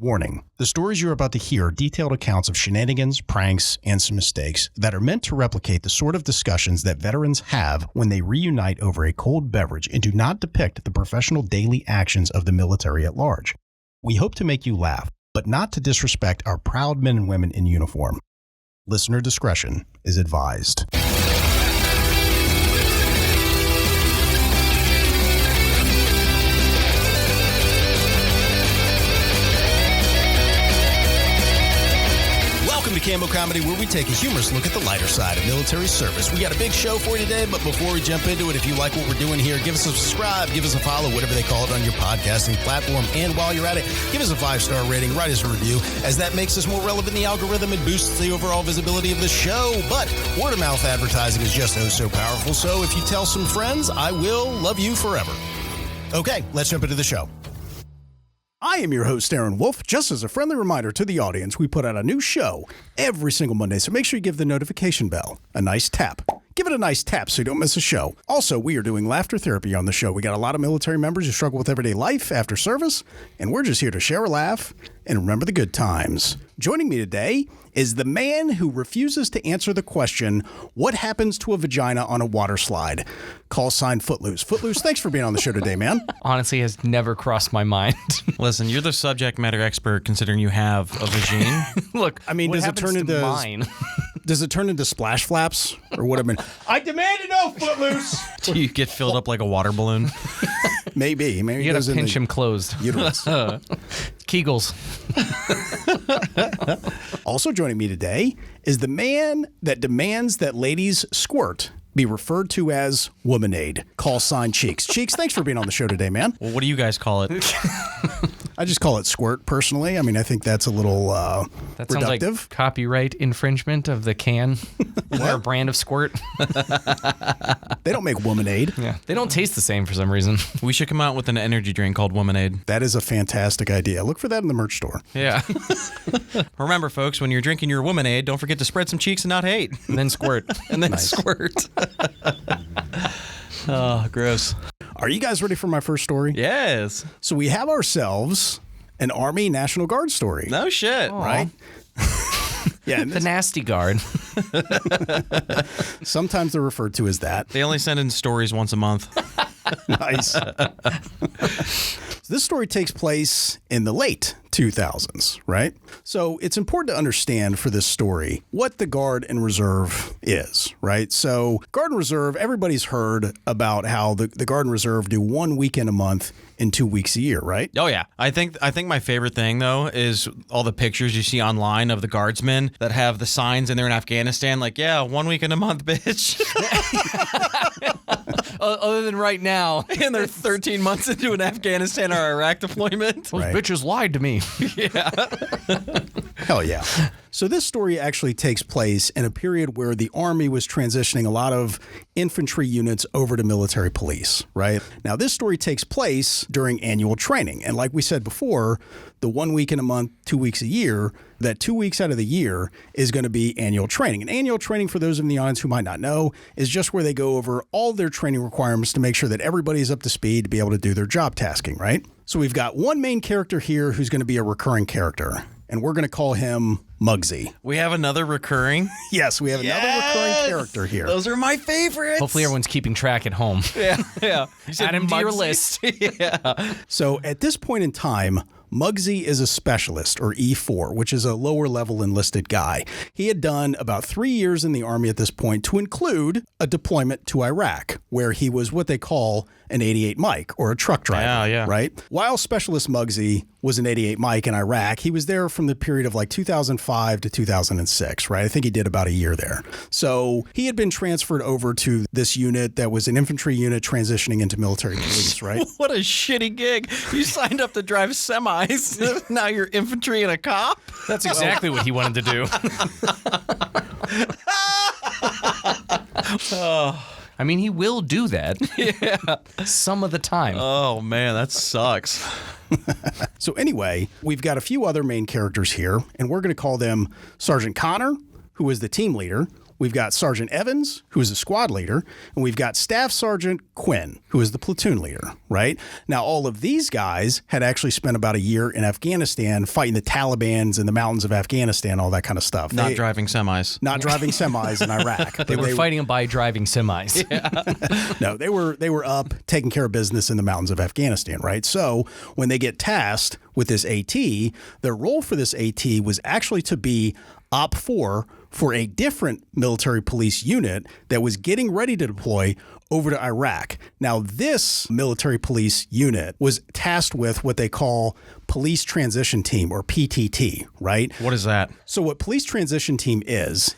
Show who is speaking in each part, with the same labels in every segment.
Speaker 1: Warning, the stories you're about to hear are detailed accounts of shenanigans, pranks, and some mistakes that are meant to replicate the sort of discussions that veterans have when they reunite over a cold beverage and do not depict the professional daily actions of the military at large. We hope to make you laugh, but not to disrespect our proud men and women in uniform. Listener discretion is advised. Welcome to Cammo Comedy, where we take a humorous look at the lighter side of military service. We got a big show for you today, but before we jump into it, if you like what we're doing here, give us a subscribe, give us a follow, whatever they call it on your podcasting platform. And while you're at it, give us a 5-star rating, write us a review, as that makes us more relevant in the algorithm and boosts the overall visibility of the show. But word-of-mouth advertising is just so powerful, so if you tell some friends, I will love you forever. Okay, let's jump into the show. I am your host, Aaron Wolf. Just as a friendly reminder to the audience, we put out a new show every single Monday, so make sure you give the notification bell a nice tap. Give it a nice tap so you don't miss a show. Also, we are doing laughter therapy on the show. We got a lot of military members who struggle with everyday life after service, and we're just here to share a laugh and remember the good times. Joining me today is the man who refuses to answer the question, what happens to a vagina on a water slide? Call sign Footloose. Footloose, thanks for being on the show today, man.
Speaker 2: Honestly, has never crossed my mind.
Speaker 3: Listen, you're the subject matter expert considering you have a vagine.
Speaker 2: Look,
Speaker 1: I mean,
Speaker 2: what
Speaker 1: does it turn into
Speaker 2: mine?
Speaker 1: Does it turn into splash flaps or what? I mean, I demand to know, Footloose.
Speaker 3: Do you get filled up like a water balloon?
Speaker 1: Maybe
Speaker 2: You gotta pinch him closed.
Speaker 1: Uterus.
Speaker 2: Kegels.
Speaker 1: Also joining me today is the man that demands that ladies squirt be referred to as womanade. Call sign Cheeks. Cheeks, thanks for being on the show today, man.
Speaker 3: Well, what do you guys call it?
Speaker 1: I just call it squirt, personally. I mean, I think that's a little
Speaker 2: That sounds
Speaker 1: reductive.
Speaker 2: like copyright infringement of the can. Is there a brand of squirt?
Speaker 1: They don't make womanade.
Speaker 2: Yeah, they don't taste the same for some reason.
Speaker 3: We should come out with an energy drink called Womanade.
Speaker 1: That is a fantastic idea. Look for that in the merch store.
Speaker 3: Yeah. Remember, folks, when you're drinking your Womanade, don't forget to spread some cheeks and not hate.
Speaker 2: And then squirt.
Speaker 3: And then
Speaker 1: Nice.
Speaker 3: squirt. Oh, gross.
Speaker 1: Are you guys ready for my first story?
Speaker 3: Yes.
Speaker 1: So we have ourselves an Army National Guard story.
Speaker 3: No shit.
Speaker 1: Right? Yeah, and
Speaker 2: The nasty guard.
Speaker 1: sometimes they're referred to as that.
Speaker 3: They only send in stories once a month.
Speaker 1: Nice. This story takes place in the late 2000s, right? So it's important to understand for this story what the Guard and Reserve is, right? So Guard and Reserve, everybody's heard about how the Guard and Reserve do 1 weekend a month and 2 weeks a year, right?
Speaker 3: Oh yeah, I think my favorite thing though is all the pictures you see online of the guardsmen that have the signs and they're in Afghanistan, like 1 week in a month, bitch.
Speaker 2: Other than right now.
Speaker 3: And they're 13 months into an Afghanistan or Iraq deployment.
Speaker 2: Those
Speaker 1: Right.
Speaker 2: bitches lied to me.
Speaker 1: Hell yeah. So this story actually takes place in a period where the Army was transitioning a lot of infantry units over to military police, right? Now, this story takes place during annual training. And like we said before, the 1 week in a month, 2 weeks a year, that 2 weeks out of the year is going to be annual training. And annual training, for those in the audience who might not know, is just where they go over all their training requirements to make sure that everybody is up to speed to be able to do their job tasking, right? So we've got one main character here who's going to be a recurring character, and we're going to call him Muggsy.
Speaker 3: We have another recurring.
Speaker 1: Yes, we have another recurring character here.
Speaker 3: Those are my favorites.
Speaker 2: Hopefully everyone's keeping track at home.
Speaker 3: Yeah. You
Speaker 2: Add him to your
Speaker 3: Muggsy?
Speaker 2: list.
Speaker 3: Yeah.
Speaker 1: So at this point in time, Muggsy is a specialist, or E4, which is a lower-level enlisted guy. He had done about 3 years in the Army at this point, to include a deployment to Iraq, where he was what they call an 88 Mike, or a truck driver,
Speaker 3: Yeah.
Speaker 1: right? While Specialist Muggsy was an 88 Mike in Iraq, he was there from the period of like 2005 to 2006, right? I think he did about a year there. So he had been transferred over to this unit that was an infantry unit transitioning into military police, right?
Speaker 3: What a shitty gig. You signed up to drive semis. Now you're infantry and a cop?
Speaker 2: That's exactly what he wanted to do. I mean, he will do that.
Speaker 3: Yeah.
Speaker 2: Some of the time.
Speaker 3: Oh, man, that sucks.
Speaker 1: So anyway, we've got a few other main characters here, and we're going to call them Sergeant Connor, who is the team leader. we've got Sergeant Evans, who is the squad leader, and we've got Staff Sergeant Quinn, who is the platoon leader, right? Now, all of these guys had actually spent about a year in Afghanistan fighting the Talibans in the mountains of Afghanistan, all that kind of stuff.
Speaker 3: Not driving semis.
Speaker 1: Not driving semis in Iraq.
Speaker 2: They were fighting them by driving semis.
Speaker 3: Yeah.
Speaker 1: No, they were up taking care of business in the mountains of Afghanistan, right? So when they get tasked with this AT, their role for this AT was actually to be Op 4 for a different military police unit that was getting ready to deploy over to Iraq. Now, this military police unit was tasked with what they call Police Transition Team, or PTT, right?
Speaker 3: What is that?
Speaker 1: So what Police Transition Team is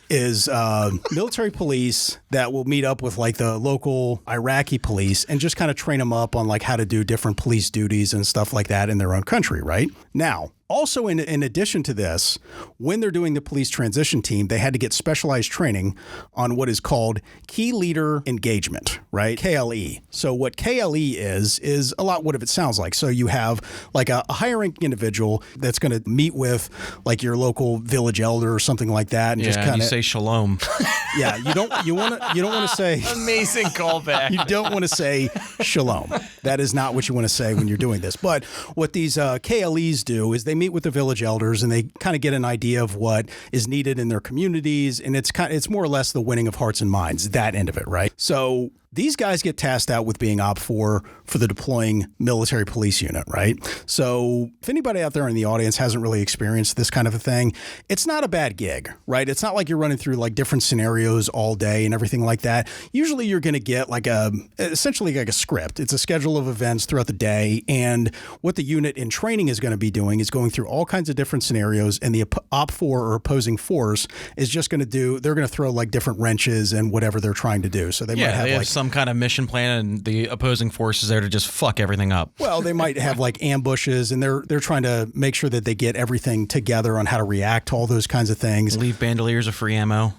Speaker 1: military police that will meet up with like the local Iraqi police and just kind of train them up on like how to do different police duties and stuff like that in their own country, right? Now, also, in addition to this, when they're doing the police transition team, they had to get specialized training on what is called key leader engagement, right? KLE. So what KLE is a lot what it sounds like. So you have like a higher ranking individual that's going to meet with like your local village elder or something like that, and just kind of
Speaker 3: you say shalom.
Speaker 1: Yeah, you don't want to say
Speaker 2: Amazing callback.
Speaker 1: you don't want to say shalom. That is not what you want to say when you're doing this. But what these KLEs do is they meet with the village elders and they kind of get an idea of what is needed in their communities, and it's more or less the winning of hearts and minds, that end of it, right? So these guys get tasked out with being Op 4 for the deploying military police unit, right? So if anybody out there in the audience hasn't really experienced this kind of a thing, it's not a bad gig, right? It's not like you're running through like different scenarios all day and everything like that. Usually you're going to get like essentially like a script. It's a schedule of events throughout the day, and what the unit in training is going to be doing is going through all kinds of different scenarios, and the Op 4 or opposing force is just going to they're going to throw like different wrenches and whatever they're trying to do. So they might have like
Speaker 3: some kind of mission plan, and the opposing force is there to just fuck everything up.
Speaker 1: Well, they might have like ambushes, and they're trying to make sure that they get everything together on how to react to all those kinds of things.
Speaker 3: Leave bandoliers of free ammo.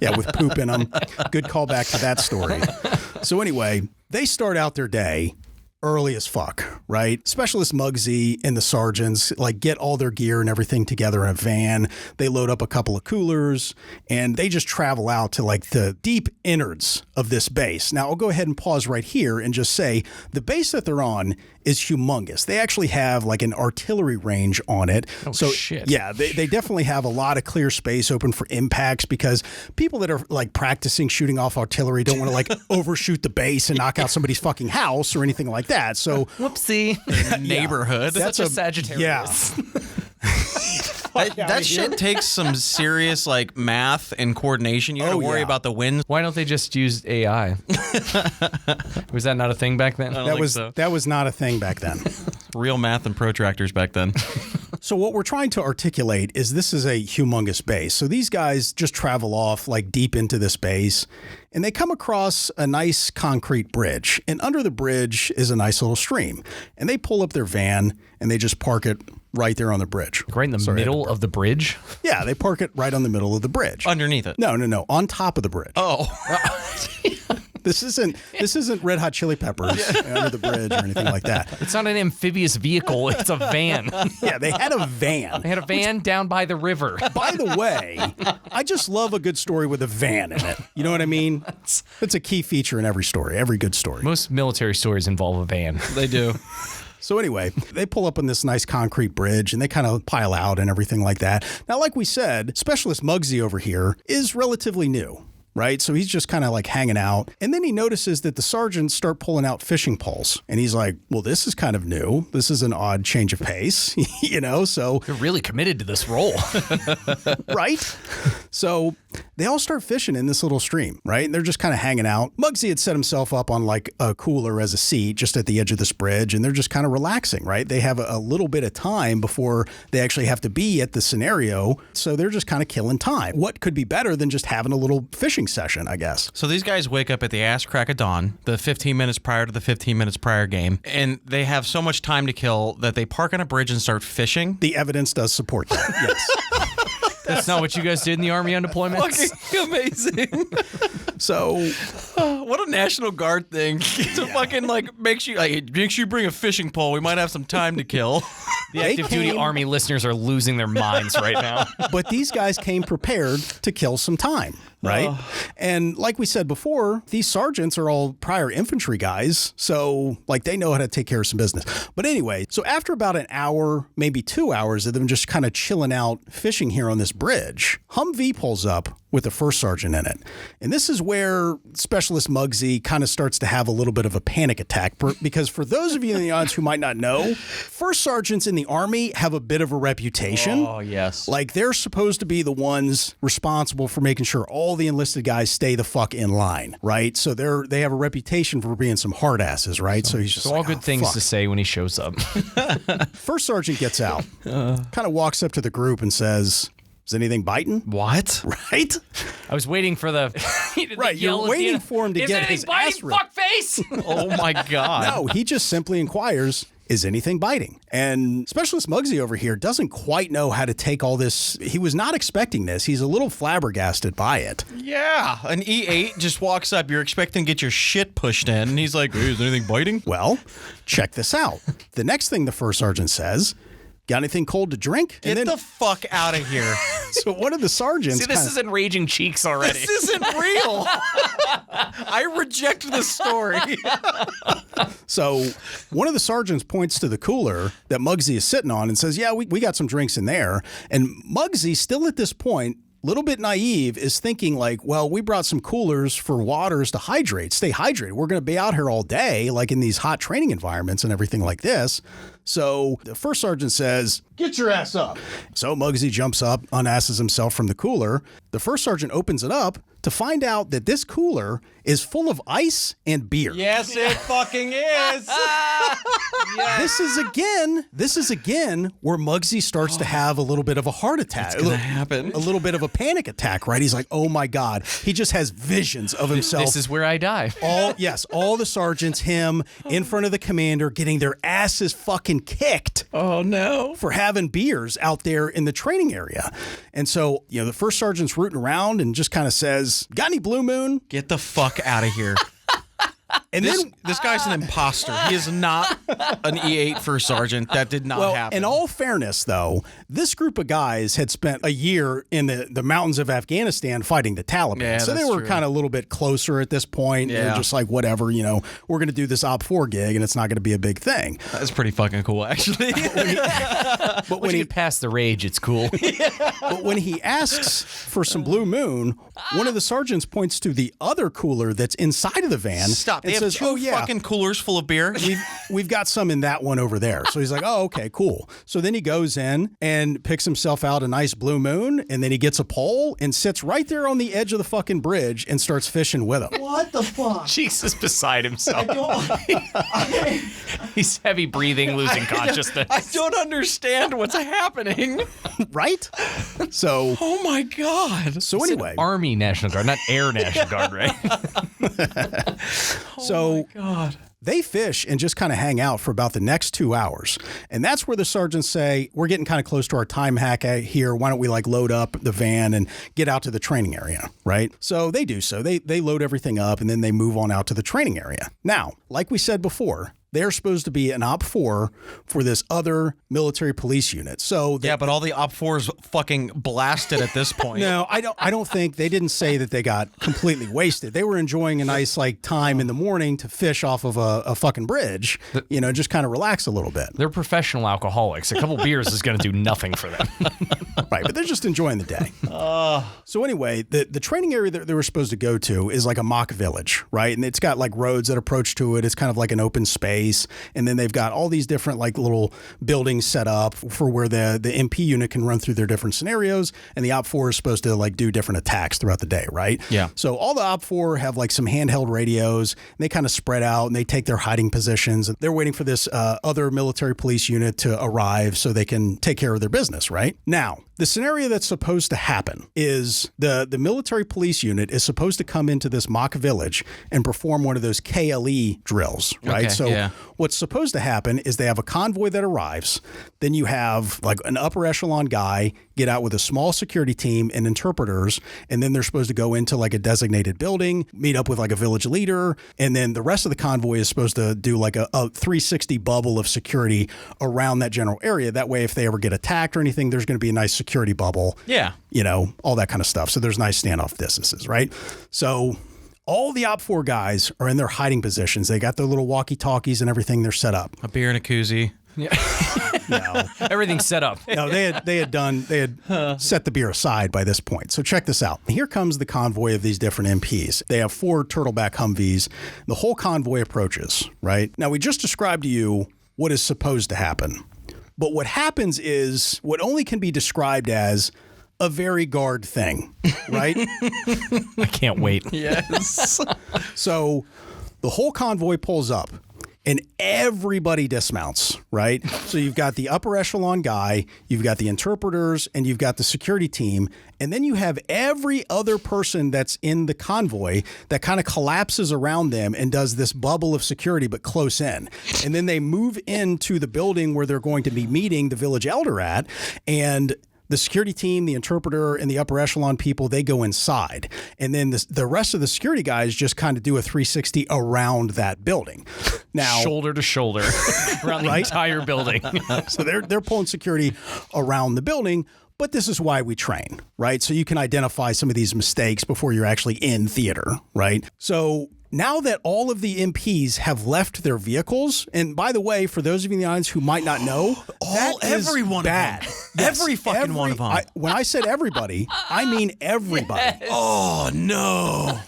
Speaker 1: Yeah, with poop in them. Good callback to that story. So anyway, they start out their day early as fuck, right? Specialist Muggsy and the sergeants like get all their gear and everything together in a van. They load up a couple of coolers and they just travel out to like the deep innards of this base. Now I'll go ahead and pause right here and just say the base that they're on is humongous. They actually have like an artillery range on it.
Speaker 2: Oh,
Speaker 1: so
Speaker 2: shit.
Speaker 1: Yeah, they definitely have a lot of clear space open for impacts, because people that are like practicing shooting off artillery don't want to like overshoot the base and knock out somebody's fucking house or anything like that. So
Speaker 2: Whoopsie.
Speaker 3: Neighborhood.
Speaker 2: That's such a Sagittarius.
Speaker 1: Yeah.
Speaker 3: That shit takes some serious like math and coordination. You got to worry about the winds.
Speaker 2: Why don't they just use AI? Was that not a thing back then?
Speaker 1: That was not a thing back then.
Speaker 3: Real math and protractors back then.
Speaker 1: So what we're trying to articulate is this is a humongous base. So these guys just travel off like deep into this base, and they come across a nice concrete bridge. And under the bridge is a nice little stream. And they pull up their van and they just park it right there on the bridge.
Speaker 2: Right in the middle of the bridge?
Speaker 1: Yeah, they park it right on the middle of the bridge.
Speaker 3: Underneath it?
Speaker 1: No. On top of the bridge.
Speaker 3: Oh.
Speaker 1: This isn't Red Hot Chili Peppers under the bridge or anything like that.
Speaker 2: It's not an amphibious vehicle. It's a van.
Speaker 1: Yeah, they had a van.
Speaker 2: They had a van down by the river.
Speaker 1: By the way, I just love a good story with a van in it. You know what I mean? It's a key feature in every story, every good story.
Speaker 2: Most military stories involve a van.
Speaker 3: They do.
Speaker 1: So anyway, they pull up on this nice concrete bridge and they kind of pile out and everything like that. Now, like we said, Specialist Muggsy over here is relatively new, right? So he's just kind of like hanging out. And then he notices that the sergeants start pulling out fishing poles. And he's like, well, this is kind of new. This is an odd change of pace, you know? So
Speaker 2: You're really committed to this role.
Speaker 1: right? So they all start fishing in this little stream, right? And they're just kind of hanging out. Muggsy had set himself up on like a cooler as a seat just at the edge of this bridge, and they're just kind of relaxing, right? They have a little bit of time before they actually have to be at the scenario, so they're just kind of killing time. What could be better than just having a little fishing session, I guess?
Speaker 3: So these guys wake up at the ass crack of dawn, the 15 minutes prior to the 15 minutes prior game, and they have so much time to kill that they park on a bridge and start fishing.
Speaker 1: The evidence does support that, yes.
Speaker 2: That's not what you guys did in the Army on deployments?
Speaker 3: Fucking amazing.
Speaker 1: So,
Speaker 3: what a National Guard thing to fucking like make sure you bring a fishing pole. We might have some time to kill.
Speaker 2: The active duty Army listeners are losing their minds right now.
Speaker 1: But these guys came prepared to kill some time, right? And like we said before, these sergeants are all prior infantry guys, so like they know how to take care of some business. But anyway, so after about an hour, maybe 2 hours of them just kind of chilling out fishing here on this bridge, Humvee pulls up with the first sergeant in it. And this is where Specialist Muggsy kind of starts to have a little bit of a panic attack, because for those of you in the audience who might not know, first sergeants in the Army have a bit of a reputation.
Speaker 2: Oh, yes.
Speaker 1: Like they're supposed to be the ones responsible for making sure all the enlisted guys stay the fuck in line, right? So they have a reputation for being some hard asses, right? So he's just
Speaker 2: all good things to say when he shows up.
Speaker 1: First sergeant gets out, kind of walks up to the group and says, "Is anything biting?"
Speaker 2: What?
Speaker 1: Right?
Speaker 2: I was waiting for the
Speaker 1: right. You're waiting for him to get his ass ripped.
Speaker 2: Fuckface!
Speaker 3: Oh my God.
Speaker 1: No, he just simply inquires, "Is anything biting?" And Specialist Muggsy over here doesn't quite know how to take all this. He was not expecting this. He's a little flabbergasted by it.
Speaker 3: Yeah, an E8 just walks up. You're expecting to get your shit pushed in, and he's like, "Hey, is anything biting?"
Speaker 1: Well, check this out. The next thing the first sergeant says, "Got anything cold to drink?"
Speaker 3: Get the fuck out of here.
Speaker 1: So one of the sergeants...
Speaker 2: See, this is enraging cheeks already.
Speaker 3: This isn't real. I reject this story.
Speaker 1: So one of the sergeants points to the cooler that Muggsy is sitting on and says, "Yeah, we got some drinks in there." And Muggsy, still at this point, little bit naive, is thinking like, well, we brought some coolers for waters to stay hydrated. We're going to be out here all day, like in these hot training environments and everything like this. So the first sergeant says, "Get your ass up." So Muggsy jumps up, unasses himself from the cooler. The first sergeant opens it up to find out that this cooler is full of ice and beer.
Speaker 3: Yes, it fucking is.
Speaker 1: This is again where Muggsy starts to have a little bit of a heart attack.
Speaker 3: It's gonna happen.
Speaker 1: A little bit of a panic attack, right? He's like, "Oh my God." He just has visions of himself.
Speaker 2: This is where I die.
Speaker 1: All the sergeants, him in front of the commander, getting their asses fucking kicked.
Speaker 3: Oh no.
Speaker 1: For having beers out there in the training area. And so, the first sergeant's rooting around and just kind of says, "Got any Blue Moon?"
Speaker 3: Get the fuck out of here. And this guy's an imposter. He is not an E8 first sergeant. That did not happen.
Speaker 1: In all fairness, though, this group of guys had spent a year in the mountains of Afghanistan fighting the Taliban.
Speaker 3: Yeah,
Speaker 1: so they were kind of a little bit closer at this point.
Speaker 3: Yeah.
Speaker 1: They're just like, whatever, we're going to do this Op 4 gig and it's not going to be a big thing.
Speaker 3: That's pretty fucking cool, actually.
Speaker 2: But when you get past the rage, it's cool.
Speaker 1: But when he asks for some Blue Moon, one of the sergeants points to the other cooler that's inside of the van.
Speaker 3: Stop.
Speaker 1: And
Speaker 3: They have
Speaker 1: says,
Speaker 3: two fucking coolers full of beer.
Speaker 1: We've got some in that one over there. So he's like, "Oh, okay, cool." So then he goes in and picks himself out a nice Blue Moon, and then he gets a pole and sits right there on the edge of the fucking bridge and starts fishing with him.
Speaker 3: What the fuck?
Speaker 2: Cheeks is beside himself. He's heavy breathing, losing consciousness.
Speaker 3: I don't understand what's happening.
Speaker 1: Right? So,
Speaker 3: oh my God.
Speaker 1: So anyway.
Speaker 2: Army National Guard, not Air National Guard, right?
Speaker 1: So
Speaker 3: God.
Speaker 1: They fish and just kind of hang out for about the next 2 hours. And that's where the sergeants say, "We're getting kind of close to our time hack here. Why don't we load up the van and get out to the training area," right? So they do so. They load everything up and then they move on out to the training area. Now, like we said before, they're supposed to be an Op 4 for this other military police unit. So
Speaker 3: yeah, but all the Op 4s fucking blasted at this point.
Speaker 1: No, I don't think they didn't say that they got completely wasted. They were enjoying a nice time in the morning to fish off of a fucking bridge, just kind of relax a little bit.
Speaker 2: They're professional alcoholics. A couple beers is going to do nothing for them.
Speaker 1: Right, but they're just enjoying the day. So anyway, the training area that they were supposed to go to is like a mock village, right? And it's got roads that approach to it. It's kind of like an open space. And then they've got all these different little buildings set up for where the MP unit can run through their different scenarios. And the Op 4 is supposed to do different attacks throughout the day, right?
Speaker 3: Yeah.
Speaker 1: So all the Op 4 have some handheld radios. And they kind of spread out and they take their hiding positions. And they're waiting for this other military police unit to arrive so they can take care of their business, right? Now, the scenario that's supposed to happen is the military police unit is supposed to come into this mock village and perform one of those KLE drills, right?
Speaker 3: Okay,
Speaker 1: so
Speaker 3: yeah.
Speaker 1: What's supposed to happen is they have a convoy that arrives. Then you have an upper echelon guy
Speaker 4: get out with a small security team and interpreters, and then they're supposed to go into like a designated building, meet up with like a village leader, and then the rest of the convoy is supposed to do like a 360 bubble of security around that general area. That way, if they ever get attacked or anything, there's going to be a nice security bubble.
Speaker 3: Yeah.
Speaker 4: You know, all that kind of stuff. So there's nice standoff distances, right? So all the Op 4 guys are in their hiding positions. They got their little walkie-talkies and everything. They're set up.
Speaker 3: A beer and a koozie.
Speaker 2: Yeah.
Speaker 4: No.
Speaker 2: Everything's set up.
Speaker 4: No, they had set the beer aside by this point. So check this out. Here comes the convoy of these different MPs. They have 4 turtleback Humvees. The whole convoy approaches, right? Now, we just described to you what is supposed to happen. But what happens is what only can be described as a very guard thing, right?
Speaker 2: I can't wait.
Speaker 3: Yes.
Speaker 4: So the whole convoy pulls up and everybody dismounts, right? So you've got the upper echelon guy, you've got the interpreters, and you've got the security team. And then you have every other person that's in the convoy that kind of collapses around them and does this bubble of security, but close in. And then they move into the building where they're going to be meeting the village elder at. And the security team, the interpreter, and the upper echelon people, they go inside. And then the rest of the security guys just kind of do a 360 around that building. Now,
Speaker 2: Shoulder to shoulder around the entire building.
Speaker 4: so they're pulling security around the building. But this is why we train, right? So you can identify some of these mistakes before you're actually in theater, right? So now that all of the MPs have left their vehicles, and by the way, for those of you in the audience who might not know,
Speaker 3: every one
Speaker 4: bad.
Speaker 3: of them. Every fucking one of them.
Speaker 4: When I said everybody, I mean everybody.
Speaker 2: Yes.
Speaker 3: Oh, no.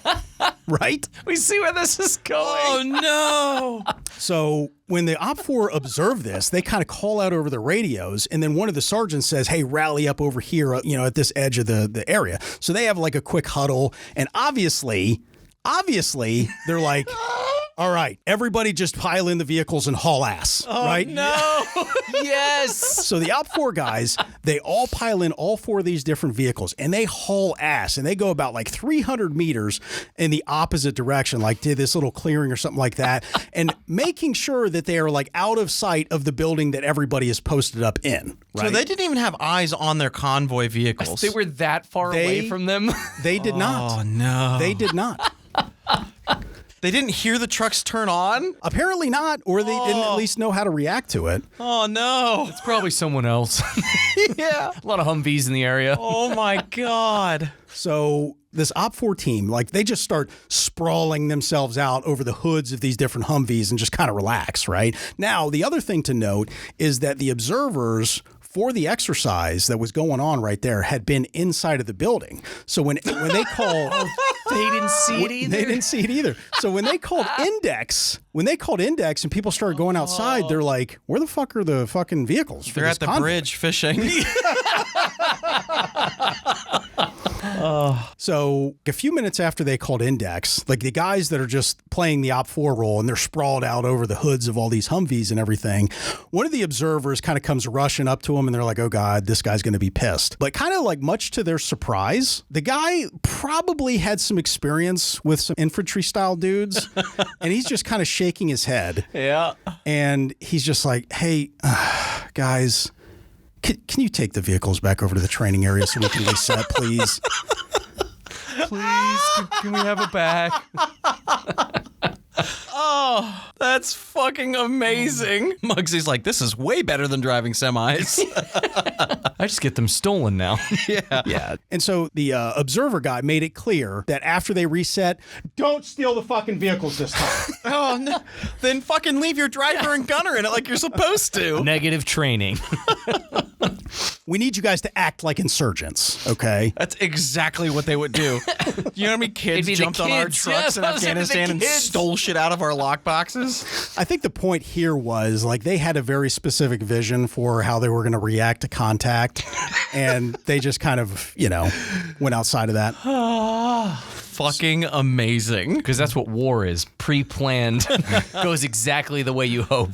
Speaker 4: Right?
Speaker 2: We see where this is going.
Speaker 3: Oh, no.
Speaker 4: So when the Op 4 observe this, they kind of call out over the radios, and then one of the sergeants says, hey, rally up over here, at this edge of the area. So they have like a quick huddle, and obviously, they're like, all right, everybody just pile in the vehicles and haul ass, right?
Speaker 3: No.
Speaker 2: Yes.
Speaker 4: So the Op 4 guys, they all pile in all 4 of these different vehicles, and they haul ass, and they go about like 300 meters in the opposite direction, like to this little clearing or something like that, and making sure that they are like out of sight of the building that everybody is posted up in. Right?
Speaker 3: So they didn't even have eyes on their convoy vehicles.
Speaker 2: They were that far away from them.
Speaker 4: They did not.
Speaker 3: Oh, no.
Speaker 4: They did not.
Speaker 3: They didn't hear the trucks turn on?
Speaker 4: Apparently not, or they didn't at least know how to react to it.
Speaker 3: Oh, no.
Speaker 2: It's probably someone else.
Speaker 3: Yeah.
Speaker 2: A lot of Humvees in the area.
Speaker 3: Oh, my God.
Speaker 4: So this Op 4 team, like they just start sprawling themselves out over the hoods of these different Humvees and just kind of relax, right? Now, the other thing to note is that the observers for the exercise that was going on right there had been inside of the building. So when they call...
Speaker 2: They didn't see it either.
Speaker 4: They didn't see it either. So when they called index and people started going outside, they're like, where the fuck are the fucking vehicles?
Speaker 3: They're at the bridge fishing.
Speaker 4: So a few minutes after they called index, like the guys that are just playing the Op 4 role and they're sprawled out over the hoods of all these Humvees and everything, one of the observers kind of comes rushing up to them and they're like, oh God, this guy's going to be pissed. But kind of like much to their surprise, the guy probably had some experience with some infantry style dudes and he's just kind of shaking his head.
Speaker 2: Yeah.
Speaker 4: And he's just like, hey, guys, can you take the vehicles back over to the training area so we can reset, please?
Speaker 2: Please, can we have it back?
Speaker 3: Oh, that's fucking amazing. Muggsy's like, this is way better than driving semis.
Speaker 2: I just get them stolen now.
Speaker 4: Yeah. And so the observer guy made it clear that after they reset, don't steal the fucking vehicles this time.
Speaker 3: Oh, no. Then fucking leave your driver and gunner in it like you're supposed to.
Speaker 2: Negative training.
Speaker 4: We need you guys to act like insurgents, okay?
Speaker 3: That's exactly what they would do. You know how many kids
Speaker 2: It'd be the
Speaker 3: jumped on our
Speaker 2: kids.
Speaker 3: trucks
Speaker 2: Yes,
Speaker 3: in
Speaker 2: I was gonna say
Speaker 3: Afghanistan and
Speaker 2: kids.
Speaker 3: stole shit out of our lock boxes?
Speaker 4: I think the point here was like they had a very specific vision for how they were going to react to contact, and they just kind of, went outside of that.
Speaker 3: Fucking amazing.
Speaker 2: Because that's what war is. Pre-planned. Goes exactly the way you hope.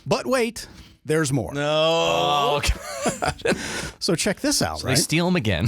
Speaker 4: But wait, there's more.
Speaker 3: No.
Speaker 4: So check this out,
Speaker 2: They
Speaker 4: right?
Speaker 2: steal them again.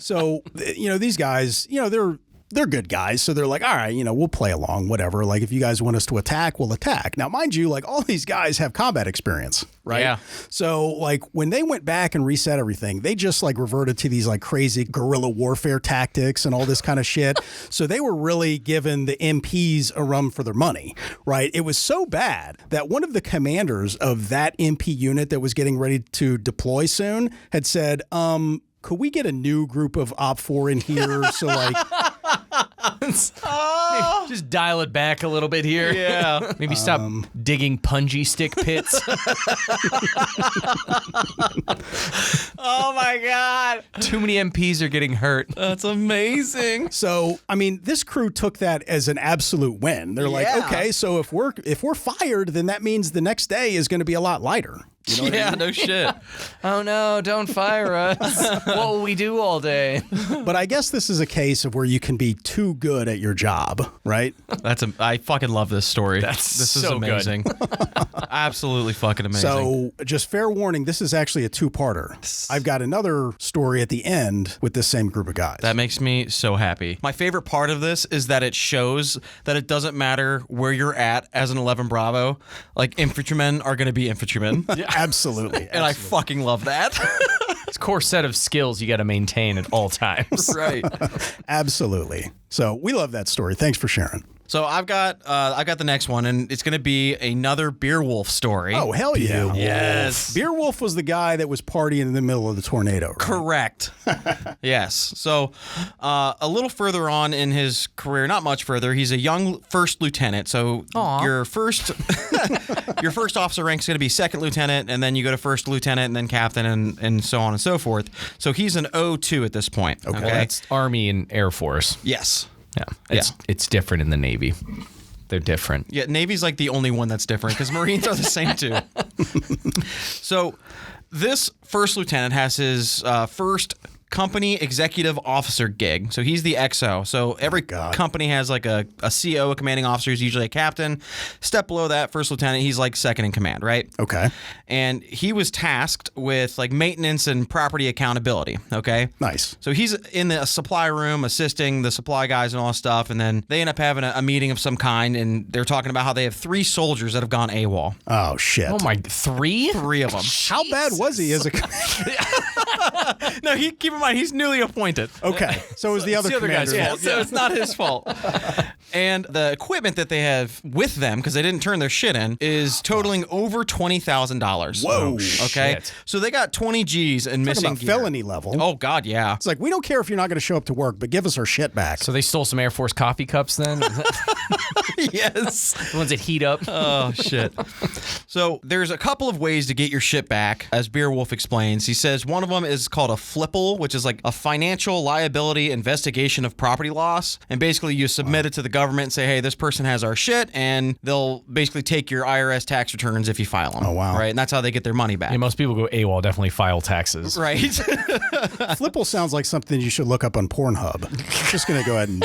Speaker 4: So, these guys, they're they're good guys. So they're like, all right, we'll play along, whatever. Like, if you guys want us to attack, we'll attack. Now, mind you, like, all these guys have combat experience, right?
Speaker 3: Yeah.
Speaker 4: So, like, when they went back and reset everything, they just, like, reverted to these, like, crazy guerrilla warfare tactics and all this kind of shit. So they were really giving the MPs a run for their money, right? It was so bad that one of the commanders of that MP unit that was getting ready to deploy soon had said, could we get a new group of Op4 in here? So, like,
Speaker 2: Just dial it back a little bit here.
Speaker 3: Yeah.
Speaker 2: Maybe stop digging punji stick pits.
Speaker 3: Oh my God.
Speaker 2: Too many MPs are getting hurt.
Speaker 3: That's amazing.
Speaker 4: so, I mean, this crew took that as an absolute win. They're like,
Speaker 3: Yeah.
Speaker 4: okay, so if we're fired, then that means the next day is going to be a lot lighter. You know what I mean?
Speaker 3: No shit.
Speaker 2: Oh no, don't fire us. What will we do all day?
Speaker 4: But I guess this is a case of where you can be too good at your job, right?
Speaker 3: I fucking love this story.
Speaker 2: This
Speaker 3: is
Speaker 2: so good.
Speaker 3: amazing. Absolutely fucking amazing.
Speaker 4: So, just fair warning, this is actually a two-parter. I've got another story at the end with this same group of guys.
Speaker 3: That makes me so happy. My favorite part of this is that it shows that it doesn't matter where you're at as an 11 Bravo. Like, infantrymen are going to be infantrymen.
Speaker 4: Absolutely.
Speaker 3: And I fucking love that.
Speaker 2: It's a core set of skills you got to maintain at all times.
Speaker 3: Right.
Speaker 4: Absolutely. So, we love that story. Thanks for sharing.
Speaker 3: So I've got the next one, and it's going to be another Beerwolf story.
Speaker 4: Oh, hell yeah.
Speaker 3: Yes.
Speaker 4: Beerwolf was the guy that was partying in the middle of the tornado. Right?
Speaker 3: Correct. Yes. So a little further on in his career, not much further, he's a young first lieutenant. So your first officer rank is going to be second lieutenant, and then you go to first lieutenant, and then captain, and so on and so forth. So he's an 02 at this point. Okay.
Speaker 2: That's Army and Air Force.
Speaker 3: Yes.
Speaker 2: Yeah. It's different in the Navy. They're different.
Speaker 3: Yeah, Navy's like the only one that's different because Marines are the same too. So this first lieutenant has his first company executive officer gig. So he's the XO. So every company has like a CO, a commanding officer, is usually a captain. Step below that, first lieutenant, he's like second in command, right?
Speaker 4: Okay.
Speaker 3: And he was tasked with like maintenance and property accountability, okay?
Speaker 4: Nice.
Speaker 3: So he's in the supply room assisting the supply guys and all that stuff, and then they end up having a meeting of some kind, and they're talking about how they have 3 soldiers that have gone AWOL.
Speaker 4: Oh, shit.
Speaker 2: Oh my, 3?
Speaker 3: 3 of them.
Speaker 4: How bad was he as a...
Speaker 3: No, keep in mind, he's newly appointed.
Speaker 4: Okay. So it was the other
Speaker 2: guy's
Speaker 4: commander's
Speaker 2: fault.
Speaker 3: So it's not his fault. And the equipment that they have with them, because they didn't turn their shit in, is totaling over $20,000.
Speaker 4: Whoa.
Speaker 3: Okay.
Speaker 2: Shit.
Speaker 3: So they got 20 G's and
Speaker 4: Talking
Speaker 3: missing
Speaker 4: about
Speaker 3: gear.
Speaker 4: felony level.
Speaker 3: Oh, God, yeah.
Speaker 4: It's like, we don't care if you're not going to show up to work, but give us our shit back.
Speaker 2: So they stole some Air Force coffee cups then?
Speaker 3: Yes.
Speaker 2: The ones that heat up?
Speaker 3: Oh, shit. So there's a couple of ways to get your shit back, as Beerwolf explains. He says one of them is called a FLIPL, which is like a financial liability investigation of property loss. And basically you submit it to the government and say, hey, this person has our shit, and they'll basically take your IRS tax returns if you file them.
Speaker 4: Oh, wow.
Speaker 3: Right? And that's how they get their money back.
Speaker 2: Yeah, most people go AWOL, definitely file taxes.
Speaker 3: Right?
Speaker 4: Flipple sounds like something you should look up on Pornhub. Just going to go ahead and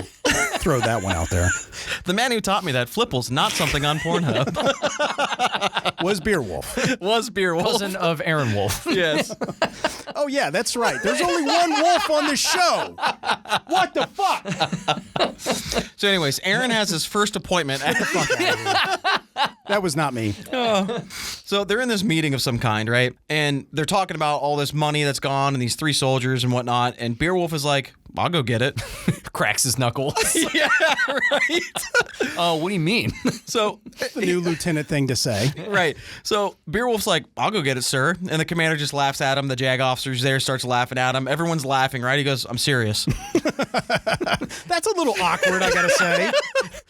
Speaker 4: throw that one out there.
Speaker 3: The man who taught me that Flipple's not something on Pornhub.
Speaker 4: Was Beerwolf.
Speaker 3: Was Beerwolf.
Speaker 2: Cousin of Aaron Wolf.
Speaker 3: Yes.
Speaker 4: Oh, yeah, that's right. There's only one wolf on the show. What the fuck?
Speaker 3: So anyways, Aaron has his first appointment at the
Speaker 4: That was not me.
Speaker 3: So they're in this meeting of some kind, right? And they're talking about all this money that's gone and these 3 soldiers and whatnot. And Beerwolf is like, I'll go get it.
Speaker 2: Cracks his knuckles.
Speaker 3: Yeah, right.
Speaker 2: Oh, what do you mean?
Speaker 3: So,
Speaker 4: The new lieutenant thing to say.
Speaker 3: right. So Beerwolf's like, I'll go get it, sir. And the commander just laughs at him. The JAG officer's there, starts laughing at him. Everyone's laughing, right? He goes, I'm serious.
Speaker 4: That's a little awkward, I got to say.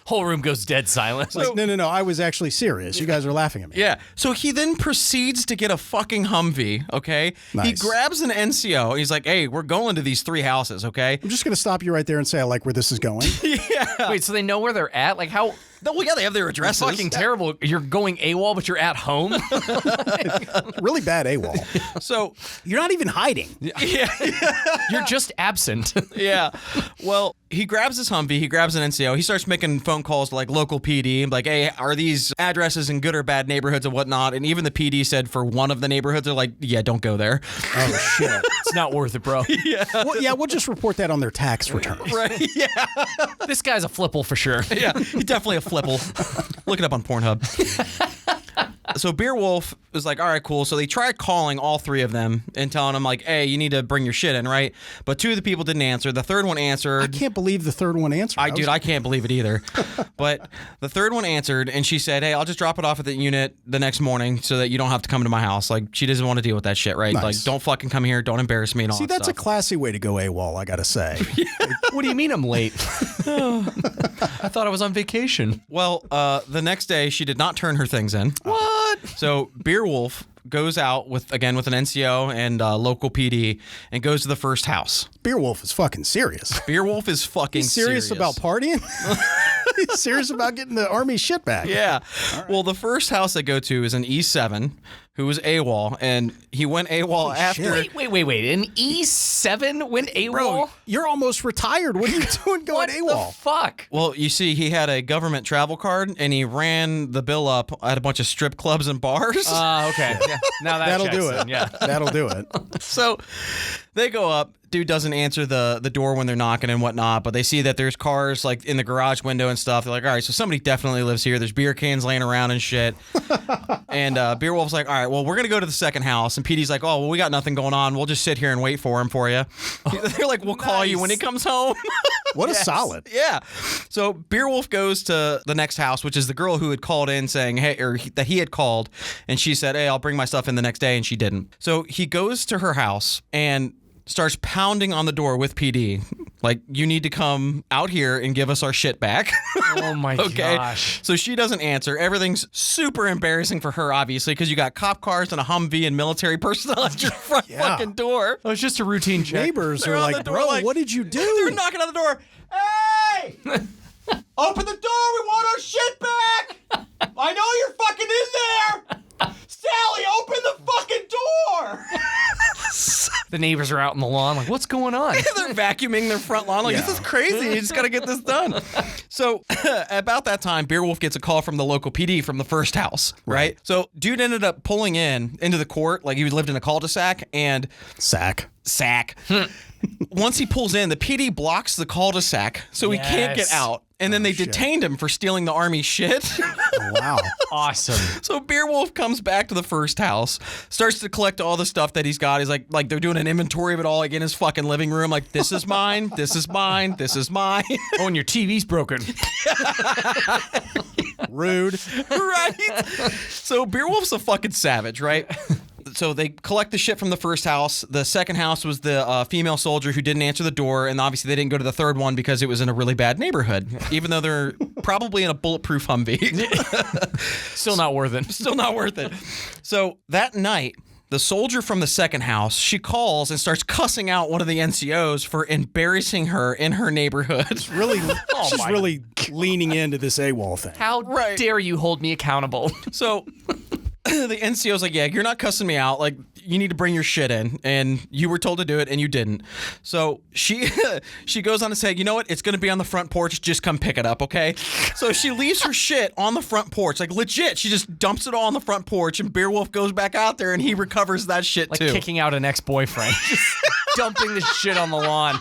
Speaker 2: Whole room goes dead silent.
Speaker 4: Like, no, I was actually serious. You guys are laughing at me.
Speaker 3: Yeah. So he then proceeds to get a fucking Humvee, okay?
Speaker 4: Nice.
Speaker 3: He grabs an NCO. He's like, hey, we're going to these 3 houses, okay?
Speaker 4: I'm just going to stop you right there and say I like where this is going.
Speaker 3: Yeah.
Speaker 2: Wait, so they know where they're at? Like, how
Speaker 3: Well, yeah, they have their addresses.
Speaker 2: Fucking terrible. You're going AWOL, but you're at home.
Speaker 4: Really bad AWOL.
Speaker 3: So
Speaker 4: You're not even hiding.
Speaker 2: You're just absent.
Speaker 3: yeah. Well, he grabs his Humvee, he grabs an NCO, he starts making phone calls to like local PD, like, hey, are these addresses in good or bad neighborhoods and whatnot? And even the PD said for one of the neighborhoods, they're like, yeah, don't go there.
Speaker 4: Oh, shit.
Speaker 2: It's not worth it, bro.
Speaker 4: We'll just report that on their tax returns.
Speaker 3: Right? Yeah.
Speaker 2: This guy's a flipple for sure.
Speaker 3: Yeah. He's definitely a flipple. Look it up on Pornhub. So Beerwolf was like, all right, cool. So they tried calling all three of them and telling them like, hey, you need to bring your shit in, right? But two of the people didn't answer. The third one answered.
Speaker 4: I can't believe the third one answered.
Speaker 3: I can't believe it either. But the third one answered, and she said, hey, I'll just drop it off at the unit the next morning so that you don't have to come to my house. Like, she doesn't want to deal with that shit, right?
Speaker 4: Nice.
Speaker 3: Like, don't fucking come here. Don't embarrass me and all
Speaker 4: See,
Speaker 3: that
Speaker 4: that's
Speaker 3: stuff.
Speaker 4: a classy way to go AWOL, I gotta say.
Speaker 2: What do you mean I'm late? I thought I was on vacation.
Speaker 3: Well, the next day, she did not turn her things in.
Speaker 2: What?
Speaker 3: So Beerwolf goes out with an NCO and local PD and goes to the first house.
Speaker 4: Beerwolf is fucking serious.
Speaker 3: Beerwolf is fucking
Speaker 4: He's serious about partying? He's serious about getting the army shit back.
Speaker 3: Yeah. Right. Well, the first house they go to is an E7 who was AWOL, and he went AWOL after.
Speaker 2: Wait. An E7 went AWOL?
Speaker 4: Bro, you're almost retired. What are you doing going
Speaker 2: what
Speaker 4: AWOL?
Speaker 2: the fuck?
Speaker 3: Well, you see, he had a government travel card, and he ran the bill up at a bunch of strip clubs and bars.
Speaker 2: Okay. Yeah. Now
Speaker 4: That'll
Speaker 2: checks
Speaker 4: do it.
Speaker 2: in, yeah.
Speaker 4: That'll do it.
Speaker 3: So they go up. Dude doesn't answer the door when they're knocking and whatnot, but they see that there's cars like in the garage window and stuff. They're like, all right, so somebody definitely lives here. There's beer cans laying around and shit. And Beerwolf's like, all right, well, we're going to go to the second house. And PD's like, oh, well, we got nothing going on. We'll just sit here and wait for him for you. They're like, we'll call you when he comes home.
Speaker 4: What a solid.
Speaker 3: Yeah. So Beerwolf goes to the next house, which is the girl who had called in saying, hey, or that he had called. And she said, hey, I'll bring my stuff in the next day. And she didn't. So he goes to her house and starts pounding on the door with PD. Like, you need to come out here and give us our shit back.
Speaker 2: Oh my gosh.
Speaker 3: So she doesn't answer. Everything's super embarrassing for her, obviously, because you got cop cars and a Humvee and military personnel at your front fucking door.
Speaker 2: Oh, it's just a routine check.
Speaker 4: Neighbors
Speaker 3: They're
Speaker 4: are
Speaker 3: on the
Speaker 4: like,
Speaker 3: door
Speaker 4: bro,
Speaker 3: like-
Speaker 4: what did you do?
Speaker 3: They're knocking on the door. Hey! Open the door. We want our shit back. I know you're fucking in there. Sally, open the fucking door.
Speaker 2: The neighbors are out on the lawn like, what's going on?
Speaker 3: They're vacuuming their front lawn. Like, this is crazy. You just got to get this done. So about that time, Beerwolf gets a call from the local PD from the first house, right? So dude ended up pulling into the court. Like, he lived in a cul-de-sac and...
Speaker 4: Sack.
Speaker 3: Once he pulls in, the PD blocks the cul-de-sac so he can't get out. And then they detained him for stealing the army shit.
Speaker 4: Oh, wow.
Speaker 2: Awesome.
Speaker 3: So Beerwolf comes back to the first house, starts to collect all the stuff that he's got. He's like they're doing an inventory of it all, like in his fucking living room. Like, this is mine, this is mine, this is mine.
Speaker 2: Oh, and your TV's broken.
Speaker 4: Rude.
Speaker 3: Right? So Beerwolf's a fucking savage, right? So they collect the shit from the first house. The second house was the female soldier who didn't answer the door, and obviously they didn't go to the third one because it was in a really bad neighborhood, even though they're probably in a bulletproof Humvee.
Speaker 2: Still not worth it.
Speaker 3: Still not worth it. So that night, the soldier from the second house, she calls and starts cussing out one of the NCOs for embarrassing her in her neighborhood.
Speaker 4: She's really leaning into this AWOL thing.
Speaker 2: How dare you hold me accountable?
Speaker 3: So the NCO's like, yeah, you're not cussing me out. Like, you need to bring your shit in. And you were told to do it, and you didn't. So she goes on to say, you know what? It's going to be on the front porch. Just come pick it up, okay? So she leaves her shit on the front porch. Like, legit. She just dumps it all on the front porch, and Beerwolf goes back out there, and he recovers that shit,
Speaker 2: Like
Speaker 3: too.
Speaker 2: kicking out an ex-boyfriend. Just dumping the shit on the lawn.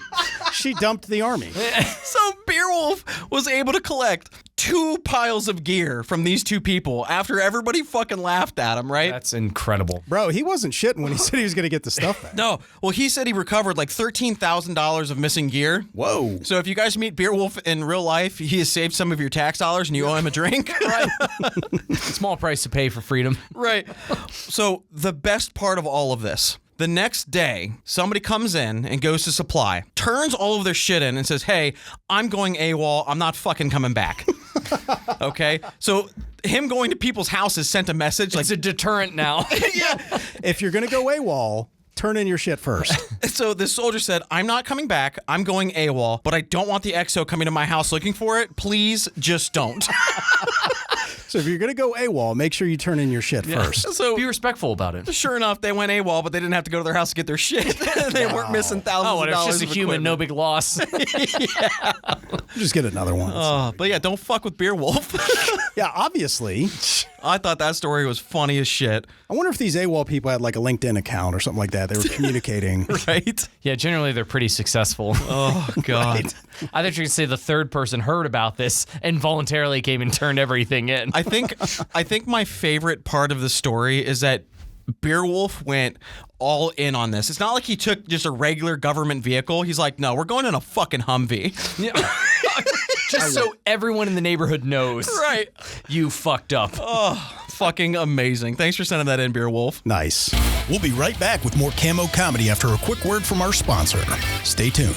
Speaker 4: She dumped the army.
Speaker 3: So Beerwolf was able to collect 2 piles of gear from these 2 people after everybody fucking laughed at him, right?
Speaker 2: That's incredible.
Speaker 4: Bro, he wasn't shitting when he said he was going to get the stuff back.
Speaker 3: No. Well, he said he recovered like $13,000 of missing gear.
Speaker 4: Whoa.
Speaker 3: So if you guys meet Beerwolf in real life, he has saved some of your tax dollars and you owe him a drink.
Speaker 2: Right. Small price to pay for freedom.
Speaker 3: Right. So the best part of all of this, the next day, somebody comes in and goes to supply, turns all of their shit in and says, hey, I'm going AWOL. I'm not fucking coming back. Okay? So him going to people's houses sent a message like...
Speaker 2: It's a deterrent now.
Speaker 3: Yeah.
Speaker 4: If you're going to go AWOL, turn in your shit first.
Speaker 3: So this soldier said, I'm not coming back. I'm going AWOL, but I don't want the XO coming to my house looking for it. Please just don't.
Speaker 4: So if you're going to go AWOL, make sure you turn in your shit first.
Speaker 3: So
Speaker 2: Be respectful about it.
Speaker 3: sure enough, they went AWOL, but they didn't have to go to their house to get their shit. They weren't missing thousands
Speaker 2: Oh,
Speaker 3: of
Speaker 2: and it's
Speaker 3: dollars
Speaker 2: just a
Speaker 3: of
Speaker 2: human, no
Speaker 3: equipment.
Speaker 2: big loss.
Speaker 4: Just get another one.
Speaker 3: But yeah, don't fuck with Beer Wolf.
Speaker 4: Yeah, obviously.
Speaker 3: I thought that story was funny as shit.
Speaker 4: I wonder if these AWOL people had like a LinkedIn account or something like that. They were communicating.
Speaker 3: Right?
Speaker 2: Yeah, generally they're pretty successful.
Speaker 3: Oh, God.
Speaker 2: I thought you could say the third person heard about this and voluntarily came and turned everything in.
Speaker 3: I think my favorite part of the story is that Beer Wolf went all in on this. It's not like he took just a regular government vehicle. He's like, no, we're going in a fucking Humvee.
Speaker 2: Yeah. Just so everyone in the neighborhood knows.
Speaker 3: Right.
Speaker 2: You fucked up.
Speaker 3: Fucking amazing. Thanks for sending that in, Beer Wolf.
Speaker 4: Nice.
Speaker 1: We'll be right back with more Cammo Comedy after a quick word from our sponsor. Stay tuned.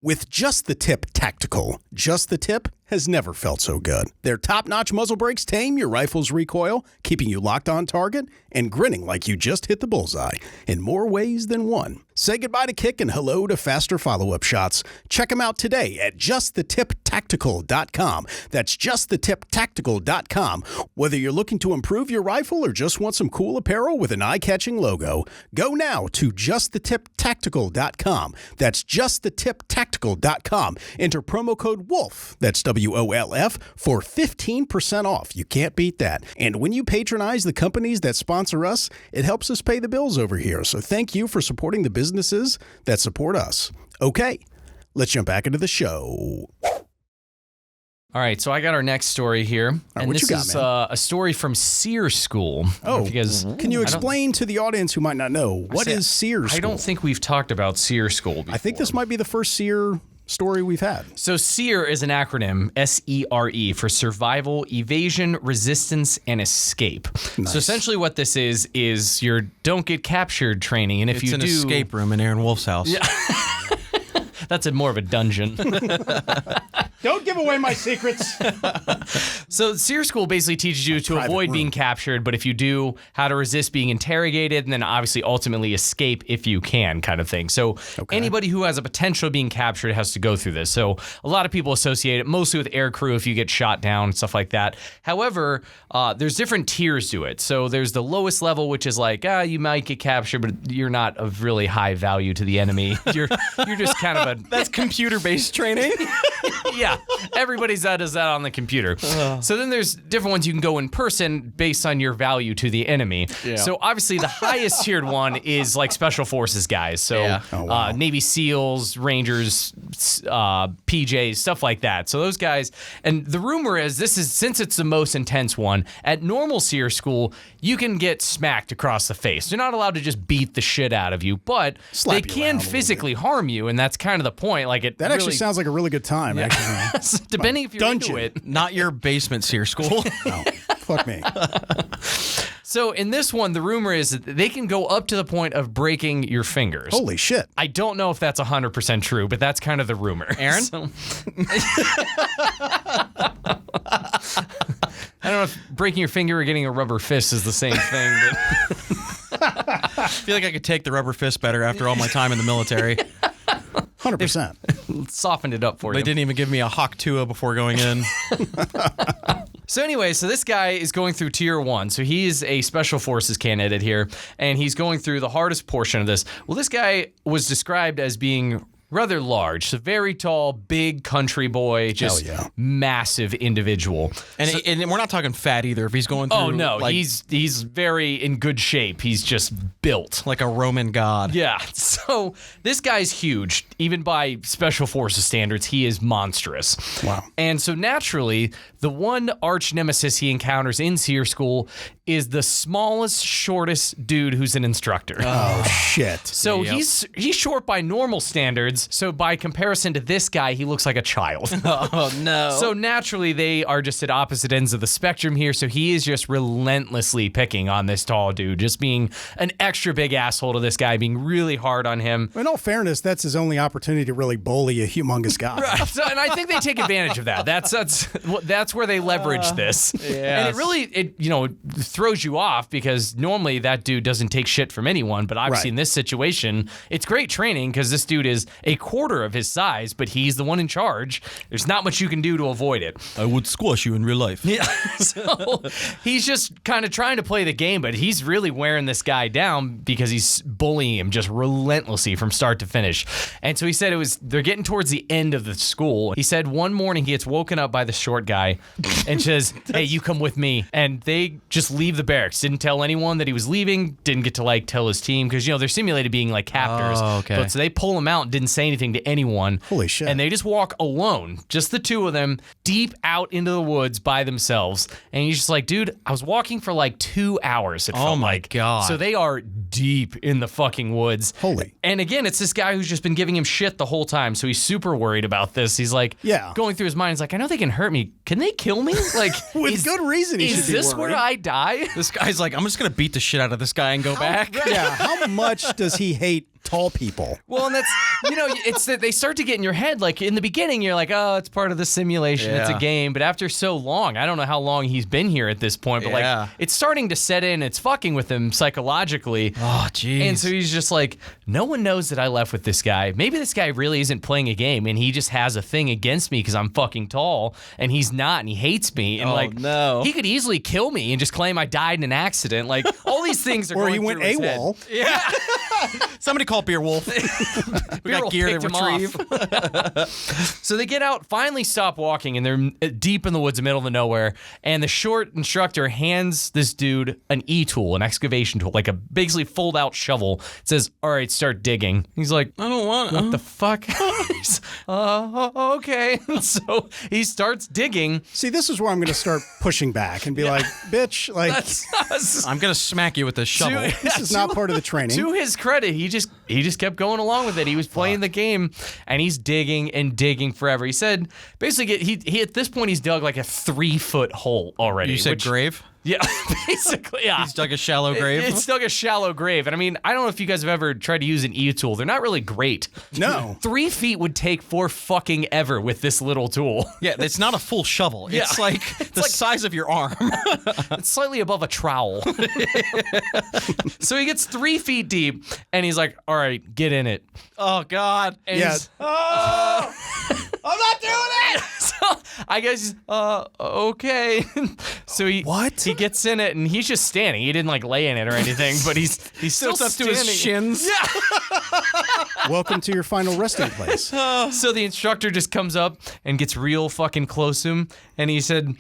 Speaker 4: With Just the Tip Tactical, Just the Tip has never felt so good. Their top-notch muzzle brakes tame your rifle's recoil, keeping you locked on target and grinning like you just hit the bullseye in more ways than one. Say goodbye to kick and hello to faster follow-up shots. Check them out today at justthetiptactical.com. That's justthetiptactical.com. Whether you're looking to improve your rifle or just want some cool apparel with an eye-catching logo, go now to justthetiptactical.com. That's justthetiptactical.com. Enter promo code WOLF. That's WOLF for 15% off. You can't beat that. And when you patronize the companies that sponsor us, it helps us pay the bills over here. So thank you for supporting the businesses that support us. Okay, let's jump back into the show.
Speaker 2: All right, so I got our next story here. And
Speaker 4: what
Speaker 2: this
Speaker 4: you got,
Speaker 2: is
Speaker 4: man?
Speaker 2: a story from Sear School. I don't know if you guys,
Speaker 4: Can you explain to the audience who might not know, what is Sear School?
Speaker 2: I don't think we've talked about Sear School before.
Speaker 4: I think this might be the first Sear story we've had.
Speaker 2: So SEER is an acronym, SERE, for Survival, Evasion, Resistance, and Escape.
Speaker 4: Nice.
Speaker 2: So essentially what this is your don't get captured training. And if
Speaker 3: It's
Speaker 2: you
Speaker 3: an
Speaker 2: do...
Speaker 3: escape room in Aaron Wolf's house. Yeah.
Speaker 2: That's more of a dungeon.
Speaker 4: Don't give away my secrets.
Speaker 2: So SEER School basically teaches you to avoid being captured, but if you do, how to resist being interrogated, and then obviously ultimately escape if you can, kind of thing. So anybody who has a potential of being captured has to go through this. So a lot of people associate it mostly with air crew if you get shot down, stuff like that. However, there's different tiers to it. So there's the lowest level, which is like, you might get captured, but you're not of really high value to the enemy. You're just kind of a...
Speaker 3: That's computer-based training.
Speaker 2: Yeah, everybody's does that on the computer. So then there's different ones you can go in person based on your value to the enemy.
Speaker 3: Yeah.
Speaker 2: So obviously the highest tiered one is like Special Forces guys. So
Speaker 3: Yeah.
Speaker 2: Navy SEALs, Rangers, PJs, stuff like that. So those guys, and the rumor is since it's the most intense one, at normal SEER school, you can get smacked across the face. They're not allowed to just beat the shit out of you, but
Speaker 4: Slap
Speaker 2: they
Speaker 4: you
Speaker 2: can
Speaker 4: around a little
Speaker 2: physically harm you, and that's kind of the point. Like
Speaker 4: That actually sounds like a really good time, actually.
Speaker 2: depending if you're
Speaker 4: Dungeon.
Speaker 2: into it.
Speaker 3: Not your basement Sear School.
Speaker 4: No, fuck me.
Speaker 2: So in this one, the rumor is that they can go up to the point of breaking your fingers.
Speaker 4: Holy shit.
Speaker 2: I don't know if that's 100% true, but that's kind of the rumor.
Speaker 3: Aaron?
Speaker 2: So- I don't know if breaking your finger or getting a rubber fist is the same thing. But
Speaker 3: I feel like I could take the rubber fist better after all my time in the military.
Speaker 4: 100%.
Speaker 2: softened it up for
Speaker 3: They
Speaker 2: you.
Speaker 3: didn't even give me a Hawk Tua before going in.
Speaker 2: So anyway, so this guy is going through tier 1. So he is a special forces candidate here, and he's going through the hardest portion of this. Well, this guy was described as being rather large, so very tall, big country boy, just massive individual.
Speaker 3: And, and we're not talking fat either. If he's going through,
Speaker 2: Oh no,
Speaker 3: like,
Speaker 2: he's very in good shape. He's just built.
Speaker 3: like a Roman god.
Speaker 2: Yeah, so this guy's huge. Even by Special Forces standards, he is monstrous.
Speaker 4: Wow.
Speaker 2: And so naturally, the one arch nemesis he encounters in SEER school is the smallest, shortest dude who's an instructor.
Speaker 4: Oh, shit.
Speaker 2: So he's short by normal standards. So by comparison to this guy, he looks like a child.
Speaker 3: Oh no.
Speaker 2: So naturally, they are just at opposite ends of the spectrum here. So he is just relentlessly picking on this tall dude, just being an extra big asshole to this guy, being really hard on him.
Speaker 4: In all fairness, that's his only opportunity to really bully a humongous guy.
Speaker 2: So, and I think they take advantage of that. That's where they leverage this. And it really, throws you off because normally that dude doesn't take shit from anyone. But obviously in this situation, it's great training because this dude is a quarter of his size, but he's the one in charge. There's not much you can do to avoid it.
Speaker 3: I would squash you in real life.
Speaker 2: Yeah. So he's just kind of trying to play the game, but he's really wearing this guy down because he's bullying him just relentlessly from start to finish. And so he said they're getting towards the end of the school. He said one morning he gets woken up by the short guy and says, hey, you come with me. And they just leave the barracks. Didn't tell anyone that he was leaving. Didn't get to like tell his team because, they're simulated being like captors.
Speaker 3: Oh, okay.
Speaker 2: But so they pull him out and didn't say anything to anyone.
Speaker 4: Holy shit.
Speaker 2: And they just walk alone, just the two of them, deep out into the woods by themselves. And he's just like, dude, I was walking for like 2 hours. It felt like.
Speaker 3: God.
Speaker 2: So they are deep in the fucking woods.
Speaker 4: Holy.
Speaker 2: And again, it's this guy who's just been giving him shit the whole time. So he's super worried about this. He's like, going through his mind. He's like, I know they can hurt me. Can they kill me? Like,
Speaker 4: with good reason.
Speaker 2: Is this where I die?
Speaker 3: This guy's like, I'm just going to beat the shit out of this guy and go back.
Speaker 4: Yeah. How much does he hate tall people?
Speaker 2: Well, and that's, it's that they start to get in your head. Like in the beginning, you're like, oh, it's part of the simulation. It's a game. But after so long, I don't know how long he's been here at this point, but like it's starting to set in. It's fucking with him psychologically.
Speaker 3: Oh, jeez.
Speaker 2: And so he's just like, no one knows that I left with this guy. Maybe this guy really isn't playing a game and he just has a thing against me because I'm fucking tall and he's not and he hates me. And
Speaker 3: no.
Speaker 2: He could easily kill me and just claim I died in an accident. Like all these things are
Speaker 4: or
Speaker 2: going
Speaker 4: he went
Speaker 2: through his head.
Speaker 4: AWOL.
Speaker 3: Yeah. Somebody call Beerwolf. We got gear to retrieve.
Speaker 2: So they get out, finally stop walking, and they're deep in the woods, middle of nowhere. And the short instructor hands this dude an E-tool, an excavation tool, like a basically fold-out shovel. It says, all right, start digging. He's like,
Speaker 3: I don't want
Speaker 2: what the fuck? He's, okay. So he starts digging.
Speaker 4: See, this is where I'm going to start pushing back and be like, bitch, like,
Speaker 3: I'm going to smack you with this shovel.
Speaker 4: this is not part of the training.
Speaker 2: To his credit, he just kept going along with it. He was playing the game, and he's digging and digging forever. He said, basically, he at this point, he's dug like a 3-foot hole already.
Speaker 3: You said grave?
Speaker 2: Yeah, basically, yeah.
Speaker 3: He's dug a shallow grave?
Speaker 2: It's dug a shallow grave. And I mean, I don't know if you guys have ever tried to use an E-tool. They're not really great.
Speaker 4: No.
Speaker 2: 3 feet would take for fucking ever with this little tool.
Speaker 3: Yeah, it's not a full shovel.
Speaker 2: Yeah.
Speaker 3: It's like the size of your arm.
Speaker 2: It's slightly above a trowel. So he gets 3 feet deep, and he's like, all right, get in it.
Speaker 3: Oh, God.
Speaker 2: And he's,
Speaker 3: I'm not doing it!
Speaker 2: So I guess, okay. So he gets in it, and he's just standing. He didn't like lay in it or anything, but he's still
Speaker 3: up to
Speaker 2: standing.
Speaker 3: his shins.
Speaker 2: Yeah.
Speaker 4: Welcome to your final resting place.
Speaker 2: So the instructor just comes up and gets real fucking close to him, and he said,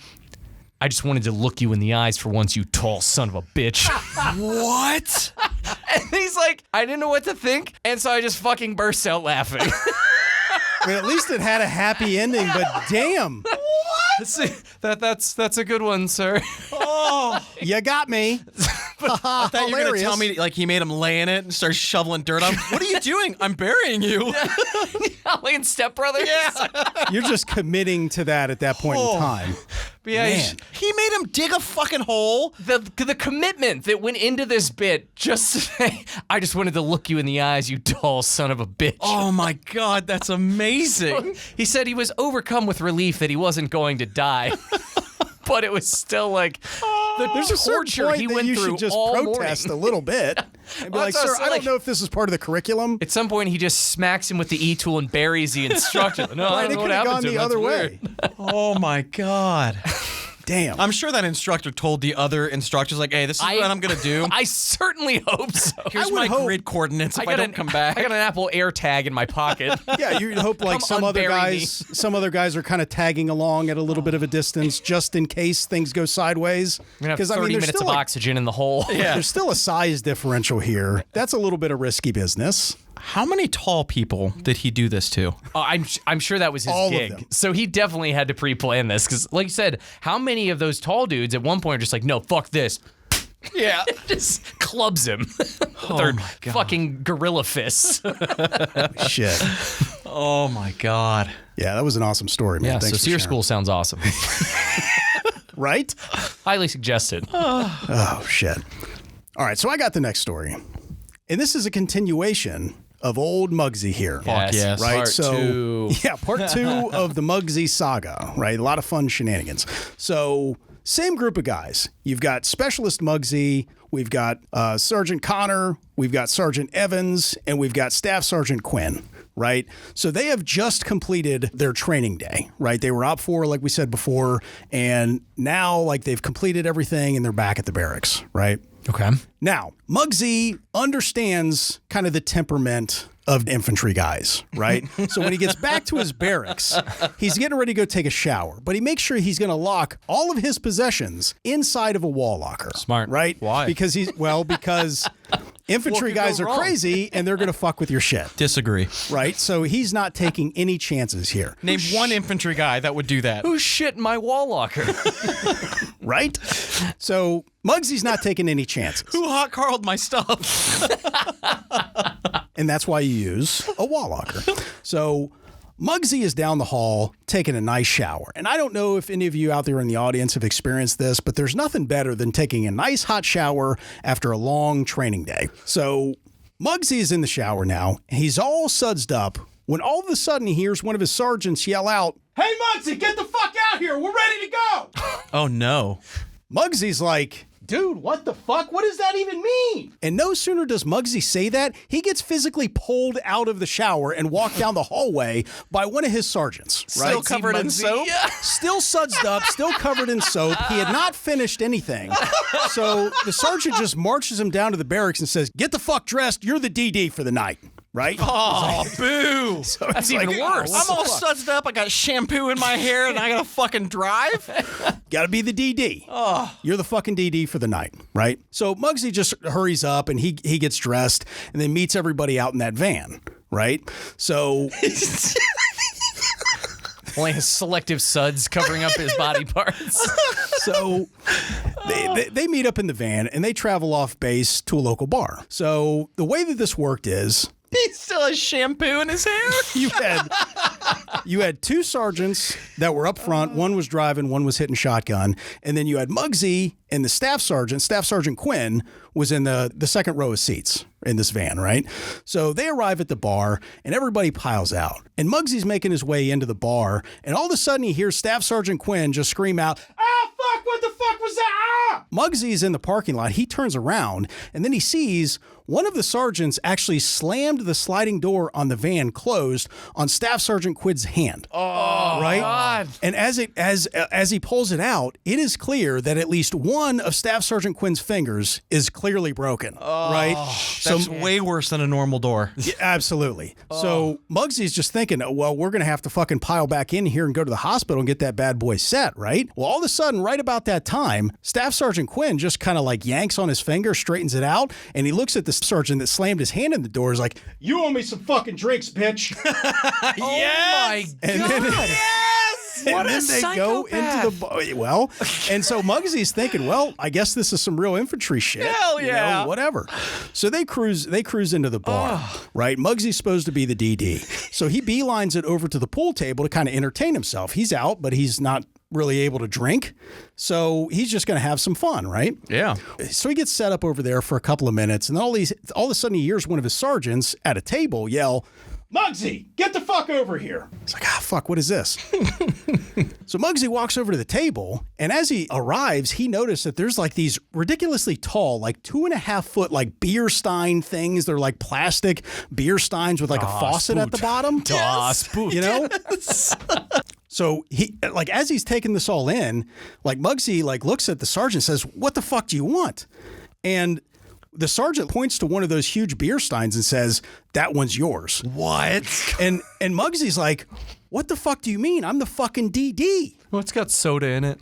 Speaker 2: I just wanted to look you in the eyes for once, you tall son of a bitch.
Speaker 3: What?
Speaker 2: And he's like, I didn't know what to think, and so I just fucking burst out laughing.
Speaker 4: I mean, at least it had a happy ending, but damn.
Speaker 2: See, that's a good one, sir.
Speaker 3: Oh,
Speaker 4: You got me.
Speaker 3: I thought you were going to tell me like he made him lay in it and start shoveling dirt on him. What are you doing? I'm burying you.
Speaker 2: Like in Step Brothers?
Speaker 3: Yeah.
Speaker 4: You're just committing to that at that point in time.
Speaker 2: But yeah,
Speaker 4: Man.
Speaker 3: He made him dig a fucking hole.
Speaker 2: the commitment that went into this bit just to say, I just wanted to look you in the eyes, you tall son of a bitch.
Speaker 3: Oh my God, that's amazing.
Speaker 2: He said he was overcome with relief that he wasn't going to die. But it was still like
Speaker 4: There's a certain
Speaker 2: torture
Speaker 4: point
Speaker 2: he
Speaker 4: that
Speaker 2: went
Speaker 4: you
Speaker 2: through
Speaker 4: should just
Speaker 2: all
Speaker 4: protest
Speaker 2: morning.
Speaker 4: a little bit and be
Speaker 2: Well,
Speaker 4: like,
Speaker 2: that's what I
Speaker 4: sir,
Speaker 2: was
Speaker 4: I don't
Speaker 2: like-
Speaker 4: know if this is part of the curriculum.
Speaker 2: At some point, he just smacks him with the E-tool and buries the instructor. No, I
Speaker 4: Right,
Speaker 2: don't
Speaker 4: it
Speaker 2: know
Speaker 4: could
Speaker 2: what
Speaker 4: have
Speaker 2: happened
Speaker 4: gone
Speaker 2: to him.
Speaker 4: the
Speaker 2: That's
Speaker 4: other
Speaker 2: weird.
Speaker 4: way.
Speaker 3: Oh my God.
Speaker 4: Damn.
Speaker 3: I'm sure that instructor told the other instructors, like, hey, this is what I'm going to do.
Speaker 2: I certainly hope so.
Speaker 3: Here's my grid coordinates if I don't come back.
Speaker 2: I got an Apple AirTag in my pocket.
Speaker 4: Yeah, you'd hope like
Speaker 2: Come
Speaker 4: some other guys are kind of tagging along at a little bit of a distance just in case things go sideways.
Speaker 2: We're gonna have 30
Speaker 4: there's
Speaker 2: minutes of
Speaker 4: still
Speaker 2: oxygen in the hole.
Speaker 4: There's still a size differential here. That's a little bit of risky business.
Speaker 3: How many tall people did he do this to?
Speaker 2: I'm sure that was his
Speaker 4: All of
Speaker 2: gig.
Speaker 4: them.
Speaker 2: So he definitely had to pre-plan this because, like you said, how many of those tall dudes at one point are just like, no, fuck this.
Speaker 3: Yeah.
Speaker 2: Just clubs him with
Speaker 3: Oh
Speaker 2: their
Speaker 3: my God.
Speaker 2: fucking gorilla fists.
Speaker 4: Shit.
Speaker 3: Oh my God.
Speaker 4: Yeah, that was an awesome story, man.
Speaker 2: Yeah,
Speaker 4: Thanks
Speaker 2: so
Speaker 4: for
Speaker 2: Sears
Speaker 4: sharing.
Speaker 2: School sounds awesome.
Speaker 4: Right?
Speaker 2: Highly suggested.
Speaker 4: Oh, shit. All right, so I got the next story. And this is a continuation of old Muggsy here.
Speaker 3: yes.
Speaker 4: Right?
Speaker 2: Part two.
Speaker 4: Yeah, part 2 of the Muggsy saga, right? A lot of fun shenanigans. So same group of guys. You've got Specialist Muggsy, we've got Sergeant Connor, we've got Sergeant Evans, and we've got Staff Sergeant Quinn. Right? So they have just completed their training day, right? They were op 4, like we said before, and now like they've completed everything and they're back at the barracks, right?
Speaker 2: Okay.
Speaker 4: Now, Muggsy understands kind of the temperament of infantry guys, right? So when he gets back to his barracks, he's getting ready to go take a shower, but he makes sure he's going to lock all of his possessions inside of a wall locker.
Speaker 2: Smart.
Speaker 4: Right?
Speaker 3: Why?
Speaker 4: Because infantry guys are crazy and they're going to fuck with your shit.
Speaker 3: Disagree.
Speaker 4: Right? So he's not taking any chances here.
Speaker 3: Name one infantry guy that would do that.
Speaker 2: Who shit in my wall locker?
Speaker 4: Right? So Muggsy's not taking any chances.
Speaker 3: Who hot Carl'd my stuff?
Speaker 4: And that's why you use a wall locker. So Muggsy is down the hall taking a nice shower. And I don't know if any of you out there in the audience have experienced this, but there's nothing better than taking a nice hot shower after a long training day. So Muggsy is in the shower now. He's all sudsed up when all of a sudden he hears one of his sergeants yell out, "Hey, Muggsy, get the fuck out here. We're ready to go."
Speaker 3: Oh, no.
Speaker 4: Muggsy's like, "Dude, what the fuck? What does that even mean?" And no sooner does Muggsy say that, he gets physically pulled out of the shower and walked down the hallway by one of his sergeants. Right?
Speaker 3: Still covered in soap?
Speaker 4: Still sudsed up, still covered in soap. He had not finished anything. So the sergeant just marches him down to the barracks and says, "Get the fuck dressed. You're the DD for the night." Right?
Speaker 3: Oh, boo.
Speaker 4: So
Speaker 2: That's even worse.
Speaker 3: I'm all sudsed up. I got shampoo in my hair and I got to fucking drive?
Speaker 4: Got to be the DD. Oh. You're the fucking DD for the night, right? So Muggsy just hurries up and he gets dressed and then meets everybody out in that van, right? So
Speaker 2: Only his selective suds covering up his body parts.
Speaker 4: So they meet up in the van and they travel off base to a local bar. So the way that this worked is
Speaker 3: He still has shampoo in his hair?
Speaker 4: you had two sergeants that were up front. One was driving, one was hitting shotgun. And then you had Muggsy and the Staff Sergeant Quinn was in the second row of seats in this van, right? So they arrive at the bar and everybody piles out. And Muggsy's making his way into the bar. And all of a sudden he hears Staff Sergeant Quinn just scream out, "Ah, fuck, what the fuck was that? Ah!" Muggsy's in the parking lot. He turns around and then he sees one of the sergeants actually slammed the sliding door on the van closed on Staff Sergeant Quinn's hand.
Speaker 2: Oh,
Speaker 4: right?
Speaker 2: God.
Speaker 4: And as he pulls it out, it is clear that at least one of Staff Sergeant Quinn's fingers is clearly broken. Right?
Speaker 3: That's way worse than a normal door.
Speaker 4: Yeah, absolutely. So Muggsy's just thinking, well, we're going to have to fucking pile back in here and go to the hospital and get that bad boy set, right? Well, all of a sudden, right about that time, Staff Sergeant Quinn just kind of like yanks on his finger, straightens it out, and he looks at the sergeant that slammed his hand in the door, is like, "You owe me some fucking drinks, bitch."
Speaker 2: Oh my
Speaker 4: And
Speaker 2: God.
Speaker 4: then,
Speaker 3: Yes!
Speaker 4: and
Speaker 2: What a
Speaker 4: then they go into the bar. Well, and so Muggsy's thinking, well, I guess this is some real infantry shit.
Speaker 3: Hell
Speaker 4: you know,
Speaker 3: yeah.
Speaker 4: whatever. So they cruise into the bar, right? Muggsy's supposed to be the DD. So he beelines it over to the pool table to kind of entertain himself. He's out, but he's not really able to drink. So he's just going to have some fun, right?
Speaker 3: Yeah.
Speaker 4: So he gets set up over there for a couple of minutes, and all of a sudden he hears one of his sergeants at a table yell, "Muggsy, get the fuck over here." It's like, fuck, what is this? So Muggsy walks over to the table, and as he arrives, he noticed that there's like these ridiculously tall, like 2.5 foot, like beer stein things. They're like plastic beer steins with like a faucet at the bottom. You know? So he, like, as he's taking this all in, like Muggsy like looks at the sergeant and says, "What the fuck do you want?" And the sergeant points to one of those huge beer steins and says, "That one's yours."
Speaker 3: What?
Speaker 4: And Muggsy's like, "What the fuck do you mean? I'm the fucking DD."
Speaker 2: Well, it's got soda in it.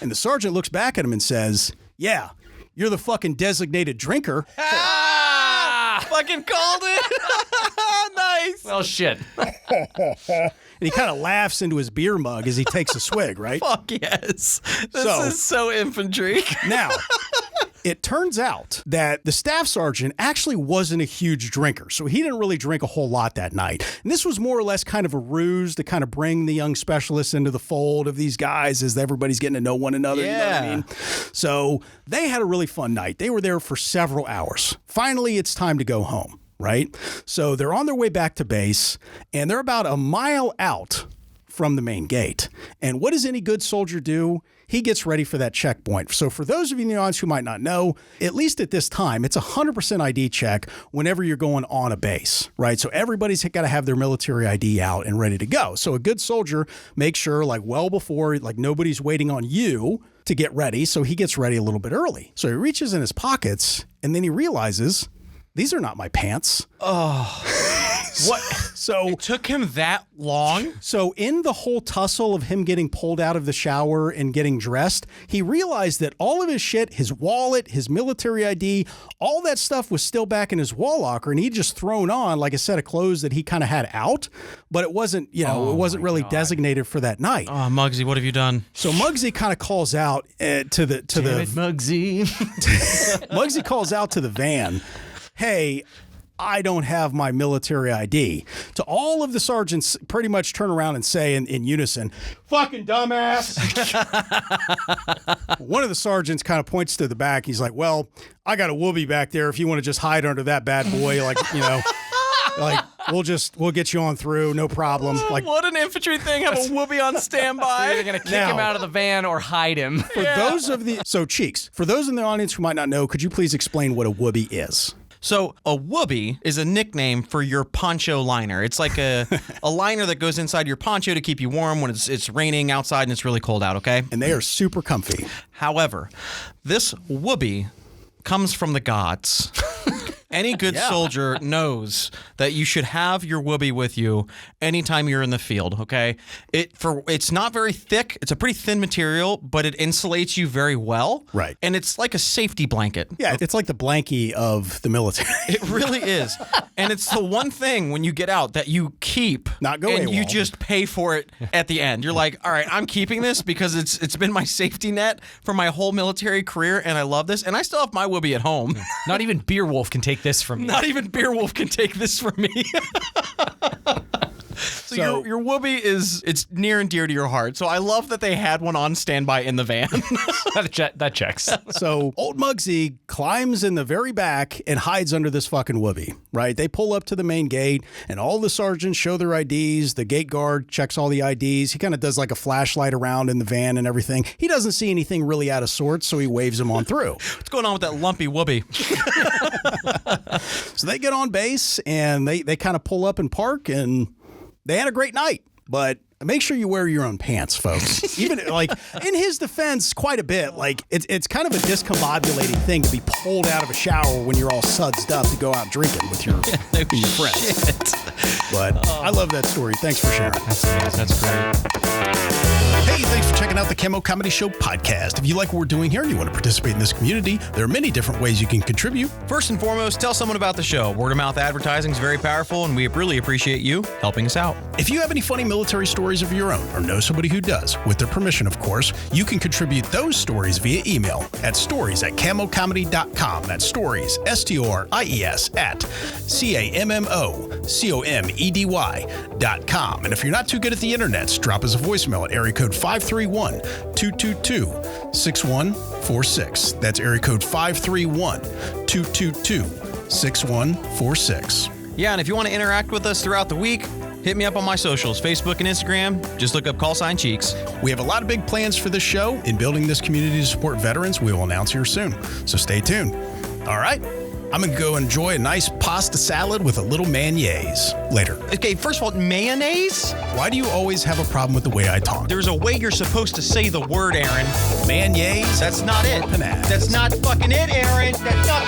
Speaker 4: And the sergeant looks back at him and says, "Yeah, you're the fucking designated drinker."
Speaker 3: Fucking called it. Nice.
Speaker 2: Well, shit.
Speaker 4: And he kind of laughs into his beer mug as he takes a swig, right?
Speaker 3: Fuck yes. This
Speaker 4: So-
Speaker 3: is so infantry.
Speaker 4: Now, it turns out that the staff sergeant actually wasn't a huge drinker, so he didn't really drink a whole lot that night. And this was more or less kind of a ruse to kind of bring the young specialists into the fold of these guys as everybody's getting to know one another. You know what I
Speaker 3: Yeah.
Speaker 4: mean? So they had a really fun night. They were there for several hours. Finally, it's time to go home, right? So they're on their way back to base, and they're about a mile out from the main gate. And what does any good soldier do? he gets ready for that checkpoint. So for those of you in the audience who might not know, at least at this time, it's a 100% ID check whenever you're going on a base, right? So everybody's got to have their military ID out and ready to go. So a good soldier makes sure, like, well before, like, nobody's waiting on you to get ready. So he gets ready a little bit early. So he reaches in his pockets and then he realizes, these are not my pants.
Speaker 3: Oh. What?
Speaker 4: So
Speaker 3: it took him that long?
Speaker 4: So in the whole tussle of him getting pulled out of the shower and getting dressed, he realized that all of his shit, his wallet, his military ID, all that stuff was still back in his wall locker, and he'd just thrown on like a set of clothes that he kind of had out, but it wasn't, it wasn't really designated for that night.
Speaker 3: Oh, Muggsy, what have you done?
Speaker 4: So Muggsy kind of calls out to the
Speaker 2: Muggsy.
Speaker 4: Muggsy calls out to the van, "Hey, I don't have my military ID." To all of the sergeants pretty much turn around and say in unison, "Fucking dumbass." One of the sergeants kind of points to the back. He's like, "Well, I got a whoopee back there if you want to just hide under that bad boy, like, like we'll get you on through, no problem." Like,
Speaker 3: what an infantry thing, have a whoopee on standby.
Speaker 2: You're either going to kick him out of the van or hide him.
Speaker 4: For Cheeks, for those in the audience who might not know, could you please explain what a whoopee is?
Speaker 3: So a whoopee is a nickname for your poncho liner. It's like a liner that goes inside your poncho to keep you warm when it's raining outside and it's really cold out, okay?
Speaker 4: And they are super comfy.
Speaker 3: However, this whoopee comes from the gods. Any good soldier knows that you should have your whoopee with you anytime you're in the field, okay? It's not very thick. It's a pretty thin material, but it insulates you very well.
Speaker 4: Right.
Speaker 3: And it's like a safety blanket.
Speaker 4: Yeah, it's like the blankie of the military.
Speaker 3: It really is. And it's the one thing when you get out that you keep.
Speaker 4: Not go
Speaker 3: and
Speaker 4: AWOL.
Speaker 3: You just pay for it at the end. You're like, all right, I'm keeping this because it's been my safety net for my whole military career, and I love this. And I still have my whoopee at home.
Speaker 2: Not even Beerwolf can take this from me.
Speaker 3: Not even Beerwolf can take this from me. So your whoopee it's near and dear to your heart. So I love that they had one on standby in the van.
Speaker 2: That checks.
Speaker 4: So old Muggsy climbs in the very back and hides under this fucking whoopee, right? They pull up to the main gate and all the sergeants show their IDs. The gate guard checks all the IDs. He kind of does like a flashlight around in the van and everything. He doesn't see anything really out of sorts, so he waves them on through.
Speaker 3: What's going on with that lumpy whoopee?
Speaker 4: So they get on base and they kind of pull up and park, and they had a great night, but make sure you wear your own pants, folks. Even like in his defense, quite a bit. Like it's kind of a discombobulating thing to be pulled out of a shower when you're all sudsed up to go out drinking with your friends. But I love that story. Thanks for sharing.
Speaker 3: That's amazing. That's great.
Speaker 1: Hey, thanks for checking out the Cammo Comedy Show Podcast. If you like what we're doing here and you want to participate in this community, there are many different ways you can contribute.
Speaker 3: First and foremost, tell someone about the show. Word of mouth advertising is very powerful, and we really appreciate you helping us out.
Speaker 1: If you have any funny military stories of your own, or know somebody who does, with their permission, of course, you can contribute those stories via email at stories@cammocomedy.com. That's stories, STORIES, at CAMMOCOMEDY.com. And if you're not too good at the internets, drop us a voicemail at area code 531-222-6146. That's area code 531-222-6146.
Speaker 3: Yeah, and if you want to interact with us throughout the week, hit me up on my socials, Facebook and Instagram. Just look up !Cheeks.
Speaker 1: We have a lot of big plans for this show. In building this community to support veterans, we will announce here soon. So stay tuned. All right. I'm going to go enjoy a nice pasta salad with a little mayonnaise later.
Speaker 3: Okay, first of all, mayonnaise?
Speaker 1: Why do you always have a problem with the way I talk?
Speaker 3: There's a way you're supposed to say the word, Aaron.
Speaker 1: Mayonnaise?
Speaker 3: That's not it.
Speaker 1: Panache.
Speaker 3: That's not fucking it, Aaron. That's not...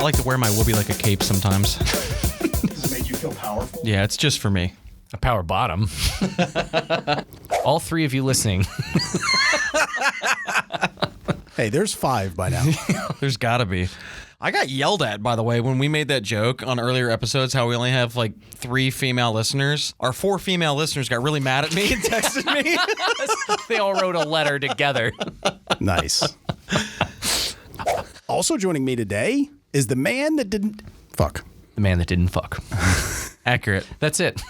Speaker 3: I like to wear my whoopee like a cape sometimes.
Speaker 4: Does it make you feel powerful?
Speaker 3: Yeah, it's just for me.
Speaker 2: A power bottom. All three of you listening.
Speaker 4: Hey, there's 5 by now.
Speaker 3: There's gotta be. I got yelled at, by the way, when we made that joke on earlier episodes, how we only have like 3 female listeners. Our 4 female listeners got really mad at me and texted me.
Speaker 2: They all wrote a letter together.
Speaker 4: Nice. Also joining me today is the man that didn't fuck.
Speaker 2: The man that didn't fuck.
Speaker 3: Accurate.
Speaker 2: That's it.